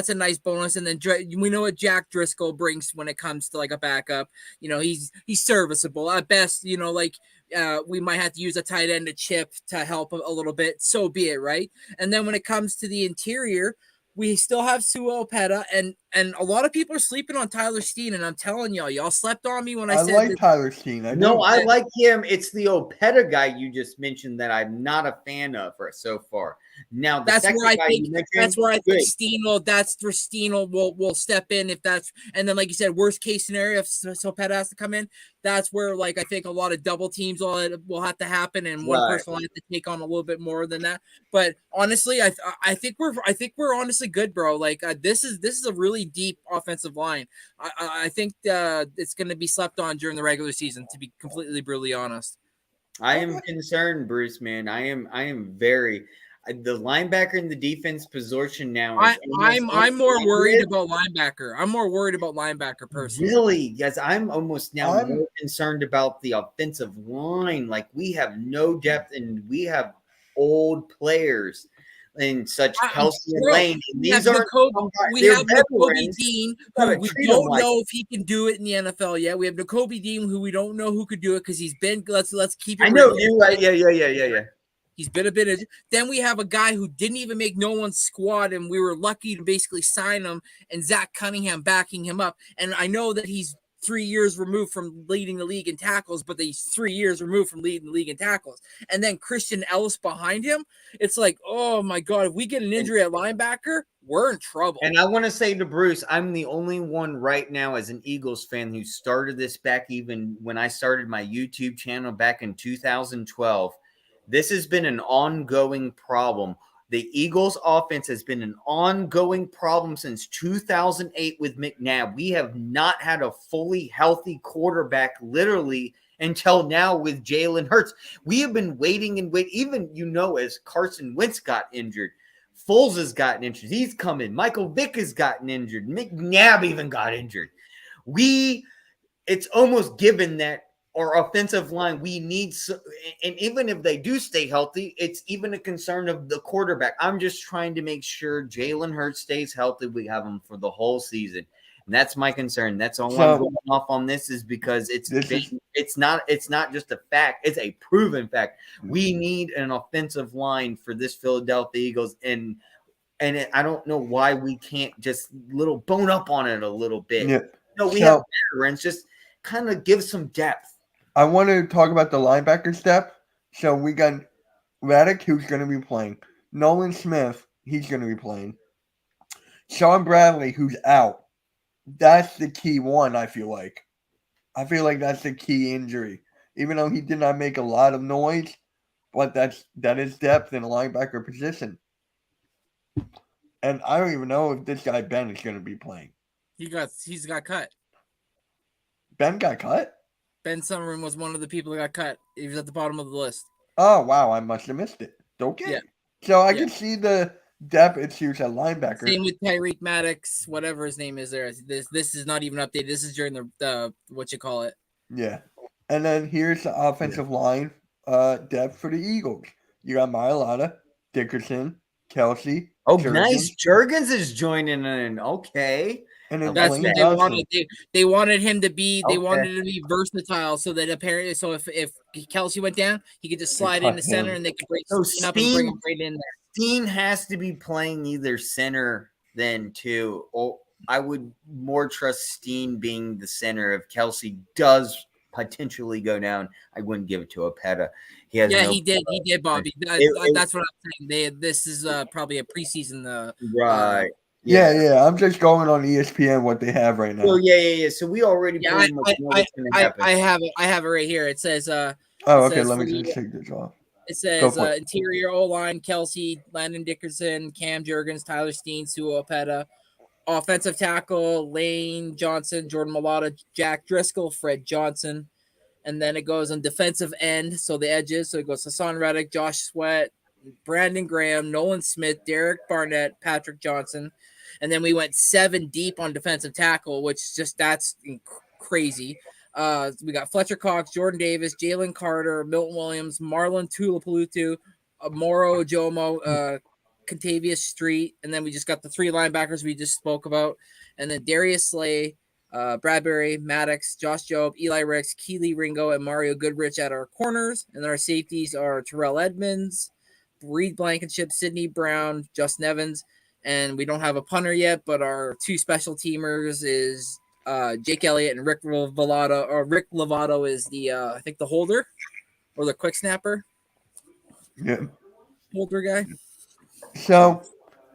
a nice bonus. And then we know what Jack Driscoll brings when it comes to like a backup. He's serviceable at best. We might have to use a tight end to chip to help a little bit. So be it, right? And then when it comes to the interior, we still have Sua Opeta, and a lot of people are sleeping on Tyler Steen, and I'm telling y'all slept on me when I said like Tyler Steen. I like him. It's the Opeta guy you just mentioned that I'm not a fan of so far. Now that's where I think Steen will step in if that's, and then like you said, worst case scenario if Opeta has to come in, that's where like I think a lot of double teams will have to happen, and one person will have to take on a little bit more than that. But honestly, I think we're honestly good, bro. Like this is a really deep offensive line. I think it's going to be slept on during the regular season, to be completely brutally honest. I am concerned, Bruce, man. I am very. The linebacker in the defense position now. I'm more worried about linebacker. I'm more worried about linebacker personally. Really? Yes, I'm almost now more concerned about the offensive line. Like we have no depth and we have old players and such Kelsey and Lane. And these are we have Nakobe Dean, who we don't know if he can do it in the NFL yet. We have Nakobe Dean, who we don't know who could do it because he's been. Let's keep it. I know you. Yeah. He's been a bit of. Then we have a guy who didn't even make no one's squad, and we were lucky to basically sign him, and Zach Cunningham backing him up. And I know that he's 3 years removed from leading the league in tackles, but he's 3 years removed from leading the league in tackles. And then Christian Ellis behind him. It's like, oh my God, if we get an injury at linebacker, we're in trouble. And I want to say to Bruce, I'm the only one right now as an Eagles fan who started this back even when I started my YouTube channel back in 2012. This has been an ongoing problem. The Eagles offense has been an ongoing problem since 2008 with McNabb. We have not had a fully healthy quarterback literally until now with Jalen Hurts. We have been waiting and waiting. Even, as Carson Wentz got injured, Foles has gotten injured. He's coming. Michael Vick has gotten injured. McNabb even got injured. It's almost given that our offensive line, we need, and even if they do stay healthy, it's even a concern of the quarterback. I'm just trying to make sure Jalen Hurts stays healthy. We have him for the whole season. And that's my concern. That's all I'm going off on this is because it's not just a fact. It's a proven fact. We need an offensive line for this Philadelphia Eagles. And I don't know why we can't just little bone up on it a little bit. Yeah. No, we have veterans. Just kind of give some depth. I want to talk about the linebacker step. So we got Raddick, who's going to be playing. Nolan Smith, he's going to be playing. Sean Bradley, who's out. That's the key one, I feel like. I feel like that's the key injury. Even though he did not make a lot of noise, but that is depth in a linebacker position. And I don't even know if this guy Ben is going to be playing. He's got cut. Ben got cut? Ben Summerlin was one of the people that got cut. He was at the bottom of the list. Oh, wow. I must have missed it. Okay. Yeah. So I can see the depth issues at linebacker. Same with Tyreek Maddox, whatever his name is there. This is not even updated. This is during the what you call it. Yeah. And then here's the offensive line depth for the Eagles. You got Mailata, Dickerson, Kelsey. Oh, Jurgens, nice. Jurgens is joining in. Okay. and then That's Blaine what they Johnson. wanted. They wanted him to be. They Okay. wanted him to be versatile, so that apparently, so if Kelsey went down, he could just slide cut in the center, him. and they could break So Steen up and bring him right in there. Steen has to be playing either center than two. Or I would more trust Steen being the center. If Kelsey does potentially go down, I wouldn't give it to Opeta. He has He did, Bobby. That's what I'm saying. This is probably a preseason. Right. Yeah. I'm just going on ESPN what they have right now. So yeah. So we already pretty much know what's going to happen. I have it right here. It says. Okay. Let me just take this off. It says interior O-line, Kelsey, Landon Dickerson, Cam Jurgens, Tyler Steen, Sua Opeta. Offensive tackle, Lane Johnson, Jordan Mailata, Jack Driscoll, Fred Johnson. And then it goes on defensive end, so the edges. So it goes Hassan Reddick, Josh Sweat, Brandon Graham, Nolan Smith, Derek Barnett, Patrick Johnson. And then we went 7 deep on defensive tackle, which that's crazy. We got Fletcher Cox, Jordan Davis, Jalen Carter, Milton Williams, Marlon Tuipulotu, Moro Jomo, Contavious Street, and then we just got the 3 linebackers we just spoke about, and then Darius Slay, Bradbury, Maddox, Josh Jobe, Eli Ricks, Keely Ringo, and Mario Goodrich at our corners, and then our safeties are Terrell Edmonds, Reed Blankenship, Sidney Brown, Justin Evans, and we don't have a punter yet, but our 2 special teamers is Jake Elliott and Rick Lovato. Or Rick Lovato is the I think the holder or the quick snapper. Yeah. Holder guy. So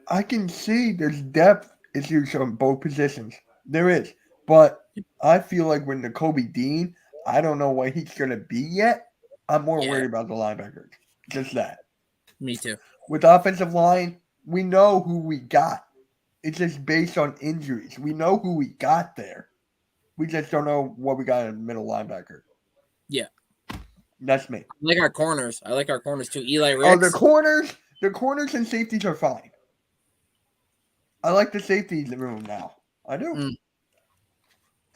I can see there's depth issues on both positions. There is. But I feel like with Nakobe Dean, I don't know what he's going to be yet. I'm more worried about the linebackers. Just that. Me too. With offensive line, we know who we got. It's just based on injuries. We know who we got there. We just don't know what we got in the middle linebacker. Yeah. That's me. I like our corners. I like our corners too. Eli Ricks. Oh, the corners and safeties are fine. I like the safety room now. I do.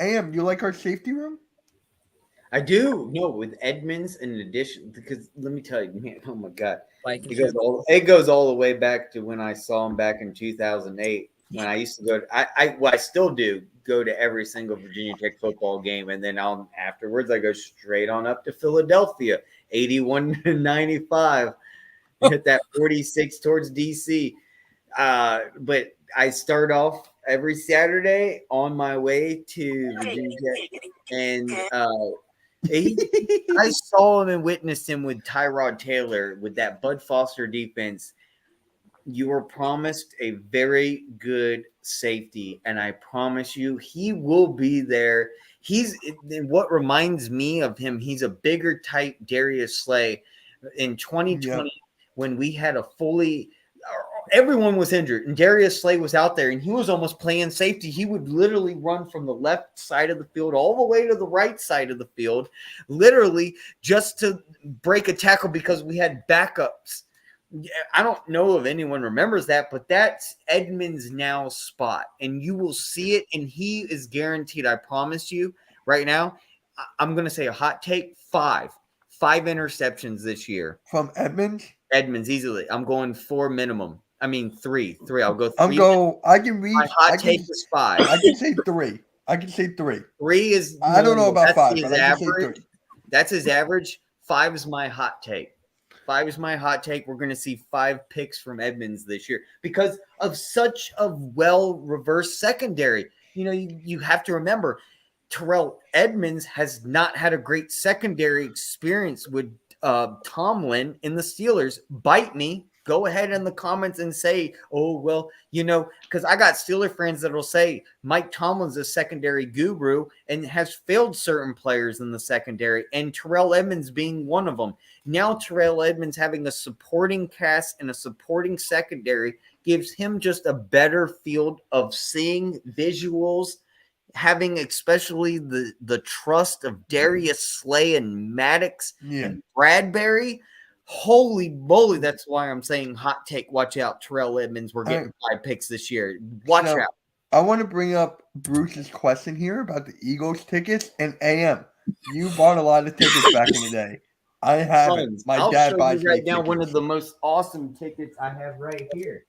AM, you like our safety room? I do. No, with Edmonds in addition, because let me tell you, man, oh my God. It goes all the way back to when I saw him back in 2008. When I used to go, I still do go to every single Virginia Tech football game, and then afterwards I go straight on up to Philadelphia, 81-95, hit that 46 towards DC. But I start off every Saturday on my way to Virginia Tech, and I saw him and witnessed him with Tyrod Taylor with that Bud Foster defense. You were promised a very good safety, and I promise you he will be there. What reminds me of him, he's a bigger type Darius Slay. In 2020, when we had everyone was injured, and Darius Slay was out there, and he was almost playing safety. He would literally run from the left side of the field all the way to the right side of the field, literally just to break a tackle because we had backups. I don't know if anyone remembers that, but that's Edmonds' now spot, and you will see it, and he is guaranteed, I promise you right now, I'm going to say a hot take, 5 interceptions this year. From Edmonds? Edmonds, easily. I'm going 4 minimum. I mean, 3. I'll go 3. I can read. My hot take is 5. I can say 3. 3 is. I don't know about 5, but I can say 3. That's his average. 5 is my hot take. 5 is my hot take. We're going to see 5 picks from Edmonds this year because of such a well-reversed secondary. You know, you have to remember, Terrell Edmonds has not had a great secondary experience with Tomlin in the Steelers. Bite me. Go ahead in the comments and say, oh, well, because I got Steeler fans that will say Mike Tomlin's a secondary guru and has failed certain players in the secondary, and Terrell Edmonds being one of them. Now Terrell Edmonds having a supporting cast and a supporting secondary gives him just a better field of seeing visuals, having especially the trust of Darius Slay and Maddox and Bradbury. Holy moly, that's why I'm saying hot take. Watch out, Terrell Edmonds. We're getting 5 picks this year. Watch out. I want to bring up Bruce's question here about the Eagles tickets and AM. you bought a lot of tickets back in the day. I haven't. My I'll dad show buys you right now one tickets. of the most awesome tickets I have right here.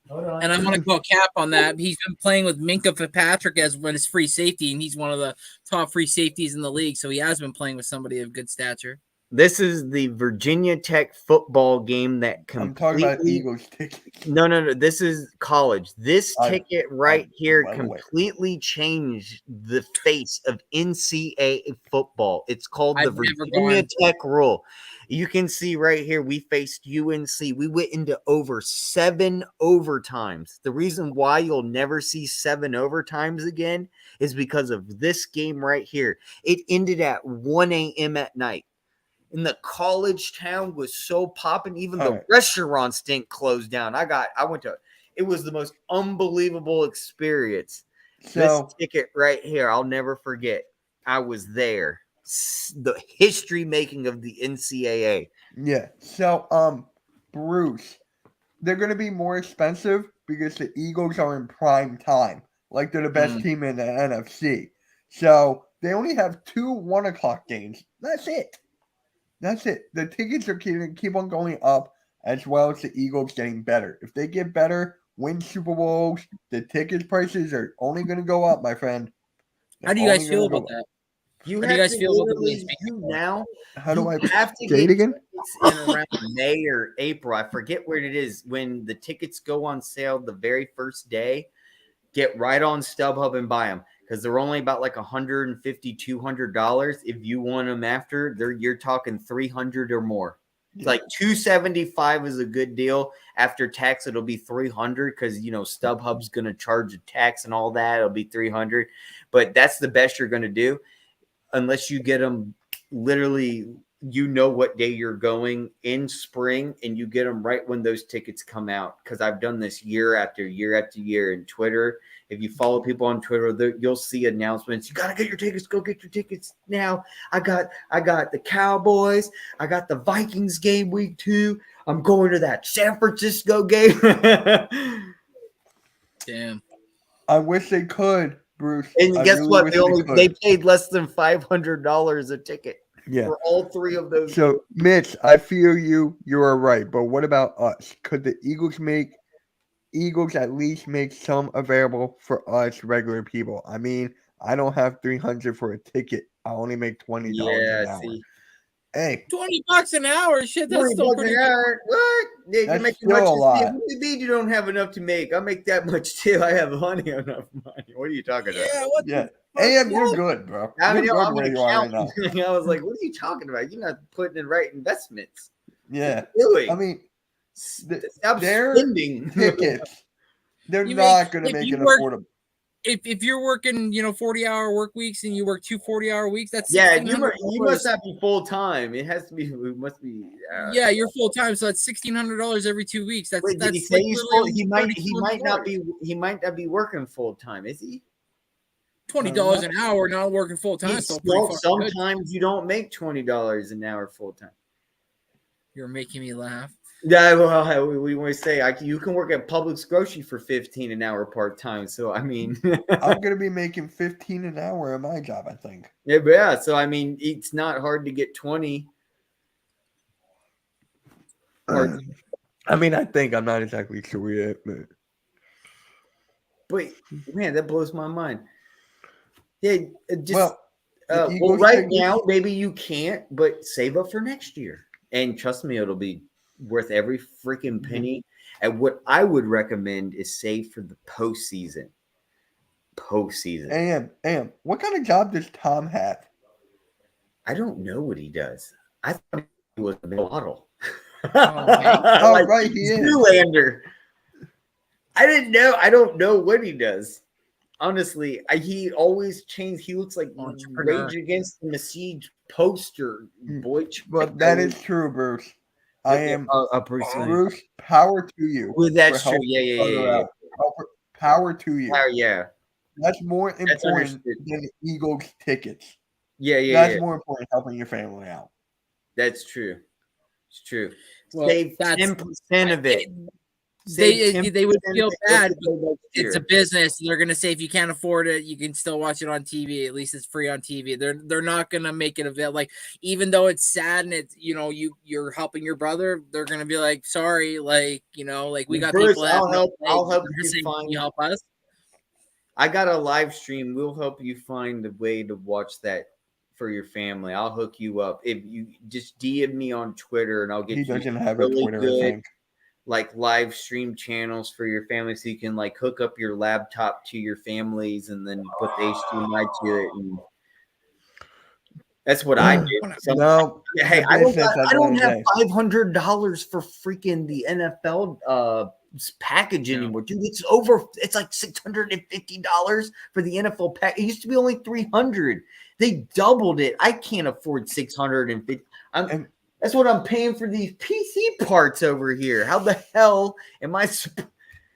Hold on. And I'm going to go cap on that. He's been playing with Minka Fitzpatrick as when his free safety, and he's one of the top free safeties in the league. So he has been playing with somebody of good stature. This is the Virginia Tech football game that I'm talking about Eagles tickets. No. This is college. This ticket right here completely changed the face of NCAA football. It's called the Virginia Tech rule. You can see right here, we faced UNC. We went into over 7 overtimes. The reason why you'll never see 7 overtimes again is because of this game right here. It ended at 1 a.m. at night. And the college town was so popping, even the restaurants didn't close down. It was the most unbelievable experience. So, this ticket right here, I'll never forget. I was there. The history making of the NCAA. Yeah. So, Bruce, they're going to be more expensive because the Eagles are in prime time. Like they're the best team in the NFC. So, they only have 2 1 o'clock games. That's it. The tickets are keep on going up as well as the Eagles getting better. If they get better, win Super Bowls, the ticket prices are only going to go up, my friend. How do you guys feel about that? How do you guys feel about the now? How do I have to say it again? In around May or April. I forget where it is. When the tickets go on sale the very first day, get right on StubHub and buy them. Because they're only about like $150, $200. If you want them after, you're talking $300 or more. It's like $275 is a good deal. After tax, it'll be $300 because StubHub's gonna charge a tax and all that. It'll be $300, but that's the best you're gonna do, unless you get them literally. What day you're going in spring, and you get them right when those tickets come out. Because I've done this year after year after year in Twitter. If you follow people on Twitter, you'll see announcements. You gotta get your tickets. Go get your tickets now. I got the Cowboys. I got the Vikings game week 2. I'm going to that San Francisco game. Damn. I wish they could, Bruce. And guess what? They paid less than $500 a ticket. Yeah. For all 3 of those. So, Mitch, I feel you are right. But what about us? Could the Eagles at least make some available for us regular people? I mean, I don't have $300 for a ticket. I only make $20 an hour. See. Hey, $20 an hour. Shit, that's still pretty good. What? That's make still a lot. What do you mean you don't have enough to make? I make that much too. I have enough money. What are you talking about? Yeah. AM, you're good, bro. You're good where you are right now. I was like, what are you talking about? You're not putting in right investments. Yeah. Really? I mean, their tickets, they're not going to make it affordable. If you're working, 40-hour work weeks and you work 2 40-hour weeks, that's you must not be full time. It has to be. It must be. You're full time, so that's $1,600 every 2 weeks. That's did he say he might not be working full time. Is he? $20 an hour, not working full time. Sometimes you don't make $20 an hour full time. You're making me laugh. Yeah, well, we always say you can work at Publix grocery for $15 an hour part time. So I mean, I'm gonna be making $15 an hour at my job, I think. Yeah. So I mean, it's not hard to get 20. I mean, I think I'm not exactly sure yet, but man, that blows my mind. Yeah, right now maybe you can't, but save up for next year, and trust me, it'll be worth every freaking penny. And what I would recommend is save for the postseason. And what kind of job does Tom have? I don't know what he does. I thought he was a model. Right, he is. Zoolander. I didn't know. I don't know what he does. Honestly, he always changed. He looks like Rage Against the Machine poster boy. But that is true, Bruce. I am Bruce. Power to you. Well, that's true. Yeah. Power to you. Yeah. That's more important than the Eagles tickets. Yeah. That's more important, helping your family out. That's true. It's true. Well, Save 10% of it. they would 10% feel of it bad. goes to But next it's a year. business. They're gonna say if you can't afford it, you can still watch it on TV. At least it's free on TV. They're not gonna make it available. Like even though it's sad and it's you're helping your brother, they're gonna be like sorry, like like we got Bruce, people that have I'll help they're you saying, find. "Can you help us?" I got a live stream. We'll help you find a way to watch that for your family. I'll hook you up. If you just DM me on Twitter and I'll get He you doesn't have a really Twitter, I good think. like live stream channels for your family so you can like hook up your laptop to your families and then put the HDMI to it. And that's what I do. So, No, hey, it's a I business at the don't end of the have day. $500 for freaking the NFL package anymore, dude. It's like $650 for the NFL pack. It used to be only $300. They doubled it. I can't afford $650. That's what I'm paying for these PC parts over here. How the hell am I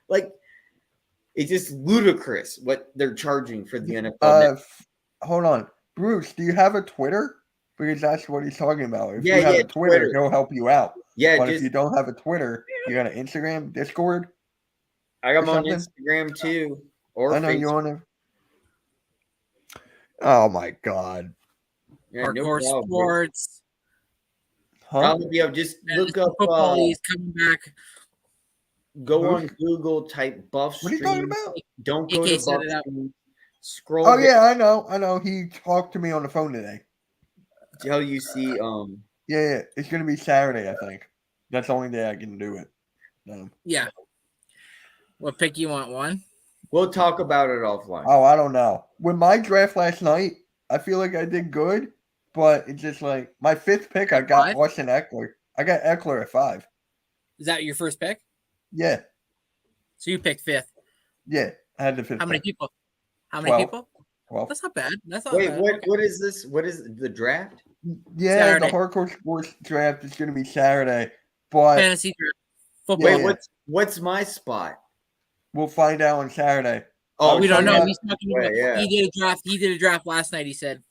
like? It's just ludicrous what they're charging for the NFL. Hold on, Bruce. Do you have a Twitter? Because that's what he's talking about. If Yeah, you have yeah, a Twitter, Twitter. he'll help you out. Yeah, But if you don't have a Twitter, you got an Instagram, Discord. I got or on something? Instagram too, or I know Facebook. you on it. Oh my god. Yeah, no Hardcore problem. sports. Huh? I'll just look up. Football is coming back. Go Who? on Google, type Buff What are you talking Stream. about? Don't go to AK set Buff it up. Stream. Scroll. Oh yeah, I know. He talked to me on the phone today. Till you see. Yeah. It's gonna be Saturday, I think. That's the only day I can do it. Yeah. What pick you want? One? We'll talk about it offline. Oh, I don't know. With my draft last night, I feel like I did good, but it's just like my fifth pick. I got Five? Austin Eckler. I got Eckler at 5. Is that your first pick? Yeah, So you picked fifth. yeah. I had the fifth. How many pick. people? How many 12. people? 12. That's not bad. That's not Wait, bad. what is this? What is the draft? Yeah, Saturday. the hardcore sports draft is going to be Saturday, but Fantasy draft. Football. Yeah. Wait, what's my spot? we'll find out on Saturday. Oh, We don't know. Yeah. He's talking Yeah, about. yeah. He did a draft. He did a draft last night. He said.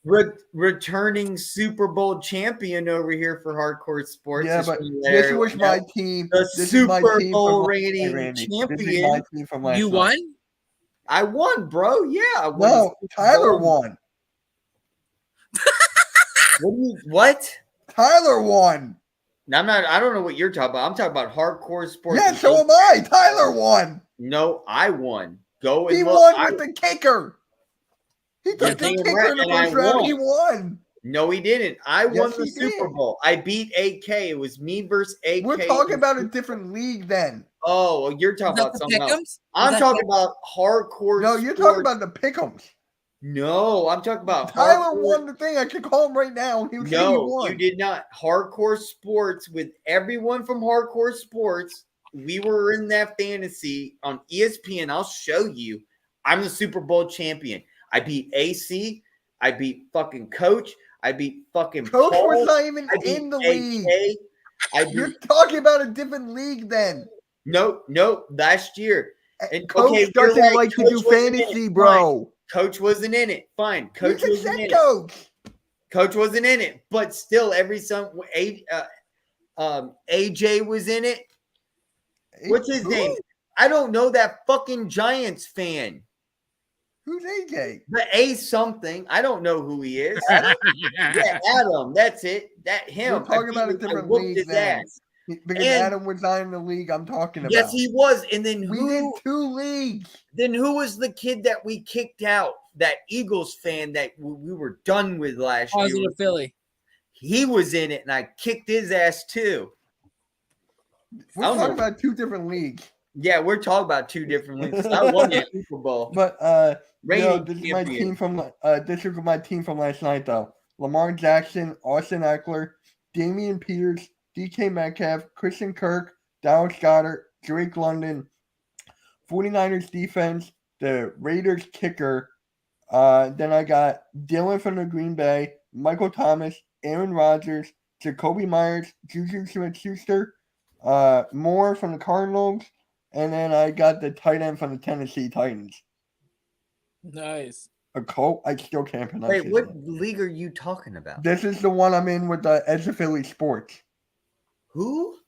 Returning Super Bowl champion over here for Hardcore Sports. Yeah, is but from this there. was my team. The This is my Super team Bowl from reigning Randy. This is champion. my team from last You night. won. I won, bro. Yeah, I won. No, the Super Tyler Bowl. won. What? Tyler won. Now, I don't know what you're talking about. I'm talking about Hardcore Sports. Yeah, so am I. Tyler won. No, I won. Go and He look. won with the kicker. He You're took the damn kicker right, in the and I first round. won. He won. No, he didn't. I won Yes, the he Super did. Bowl. I beat AK. It was me versus AK. We're talking about a different league then. Oh, well, you're Is talking that about the something else. Pick'ems? I'm Is that talking about hardcore. No, you're sports. talking about the pick'ems. No, I'm talking about Tyler hardcore- won the thing. I could call him right now. He would say he No, won. you did not. Hardcore Sports with everyone from Hardcore Sports. We were in that fantasy on ESPN. I'll show you. I'm the Super Bowl champion. I beat AC. I beat fucking Coach. I beat fucking Coach Paul. was not even I beat in the AK. league. I You're beat talking about a different league then. no, last year. And Coach okay, you're doesn't right, like to Coach do wasn't in it. fantasy, Fine. bro. Coach wasn't in it. Fine. You Coach just wasn't said in it. coach. Coach wasn't in it, but still, AJ was in it. What's his Who? name? I don't know that fucking Giants fan. Who's AJ? The A something. I don't know who he is. Yeah, Adam. That's it. That him. We're talking I about a beat him. I different whooped league his then. ass. Because And- Adam was not in the league I'm talking about. Yes, he was. And then We did who? 2 leagues. Then who was the kid that we kicked out? That Eagles fan that we were done with last year. Positive Philly. He was in it, and I kicked his ass too. We're I don't talking know. about 2 different leagues. Yeah, we're talking about 2 different leagues. I won the Super Bowl. But Reigning this is my champion. team from this is my team from last night though. Lamar Jackson, Austin Eckler, Damian Pierce, DK Metcalf, Christian Kirk, Dallas Goedert, Drake London, 49ers defense, the Raiders kicker. Then I got Dylan from the Green Bay, Michael Thomas, Aaron Rodgers, Jacoby Myers, Juju Smith-Schuster, Moore from the Cardinals, and then I got the tight end from the Tennessee Titans. Nice. A Colt? I still can't pronounce Wait, his what name. league are you talking about? This is the one I'm in with the Edge of Philly Sports. Who?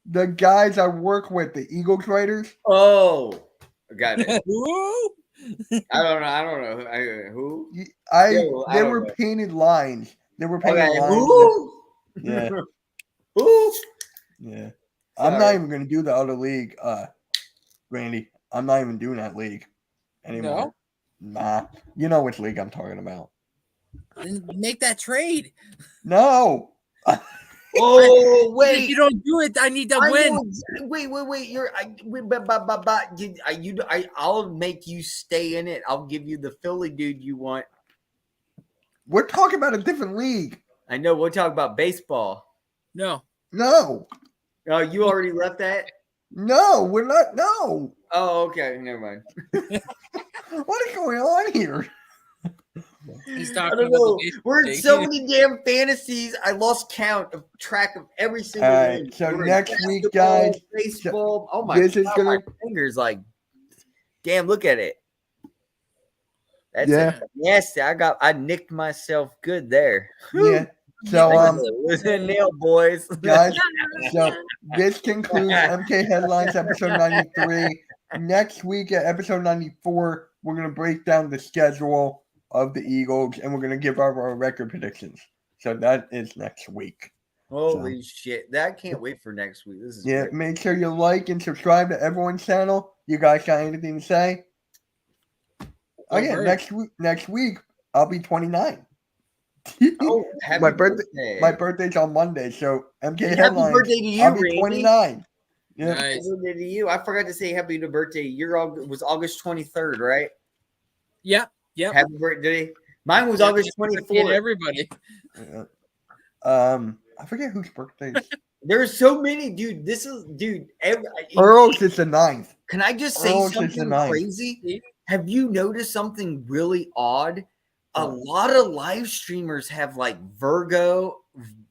The guys I work with, the Eagles writers. Oh, got it. Woo! I don't know. Who? They were painted lines. They were painted lines. Who? Yeah. Who? Yeah. I'm not even going to do the other league, Randy. I'm not even doing that league anymore. No? Nah. You know which league I'm talking about. Then make that trade. No. Oh, wait. If you don't do it, I need to win. Wait. I'll make you stay in it. I'll give you the Philly dude you want. We're talking about a different league. I know. We'll talk about baseball. No. No. Oh, you already left that? No, we're not. No. Oh, okay. Never mind. What is going on here? He's I talking don't about know. the We're in so many damn fantasies. I lost count of track of every single All right, one. so We're in next week, basketball, guys, baseball. Oh my this is god, gonna- my fingers like, damn! Look at it. That's Yeah. nasty. I nicked myself good there. Yeah. So was a nail, boys. guys, so this concludes MK Headlines episode 93. Next week at episode 94, we're gonna break down the schedule of the Eagles and we're gonna give our record predictions. So that is next week. Holy shit! I can't wait for next week. This is great. Make sure you like and subscribe to everyone's channel. You guys got anything to say? Oh yeah, next week I'll be 29. Oh, happy my birthday! My birthday's on Monday, so MK Happy Headlines. birthday to you, I'll be Randy. 29. Yeah. Nice. Happy birthday to you. I forgot to say happy birthday. Was August 23rd, right? Yep. Happy birthday. Mine was August 24th. Everybody. I forget whose birthday. There's so many, dude. Earl's is the 9th. Can I just say Earl's is the something 9th. crazy? Have you noticed something really odd? A lot of live streamers have like Virgo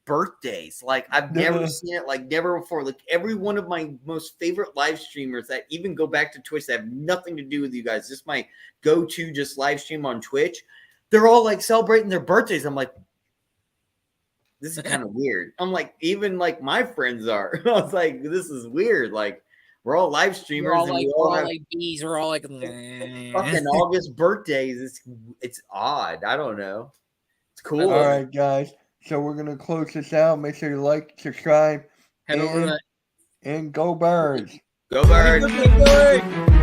birthdays. Like I've never seen it like never before. Like every one of my most favorite live streamers that even go back to Twitch that have nothing to do with you guys. This is my go-to just live stream on Twitch. They're all like celebrating their birthdays. I'm like, this is kind of weird. I'm like, even like my friends are. I was like, this is weird. Like we're all live streamers. We're all and like, we all have bees. We're all like fucking August birthdays. It's odd. I don't know. It's cool. All right, guys. So we're gonna close this out. Make sure you like, subscribe, Head over to that. and go Birds. Go Birds. Birthday.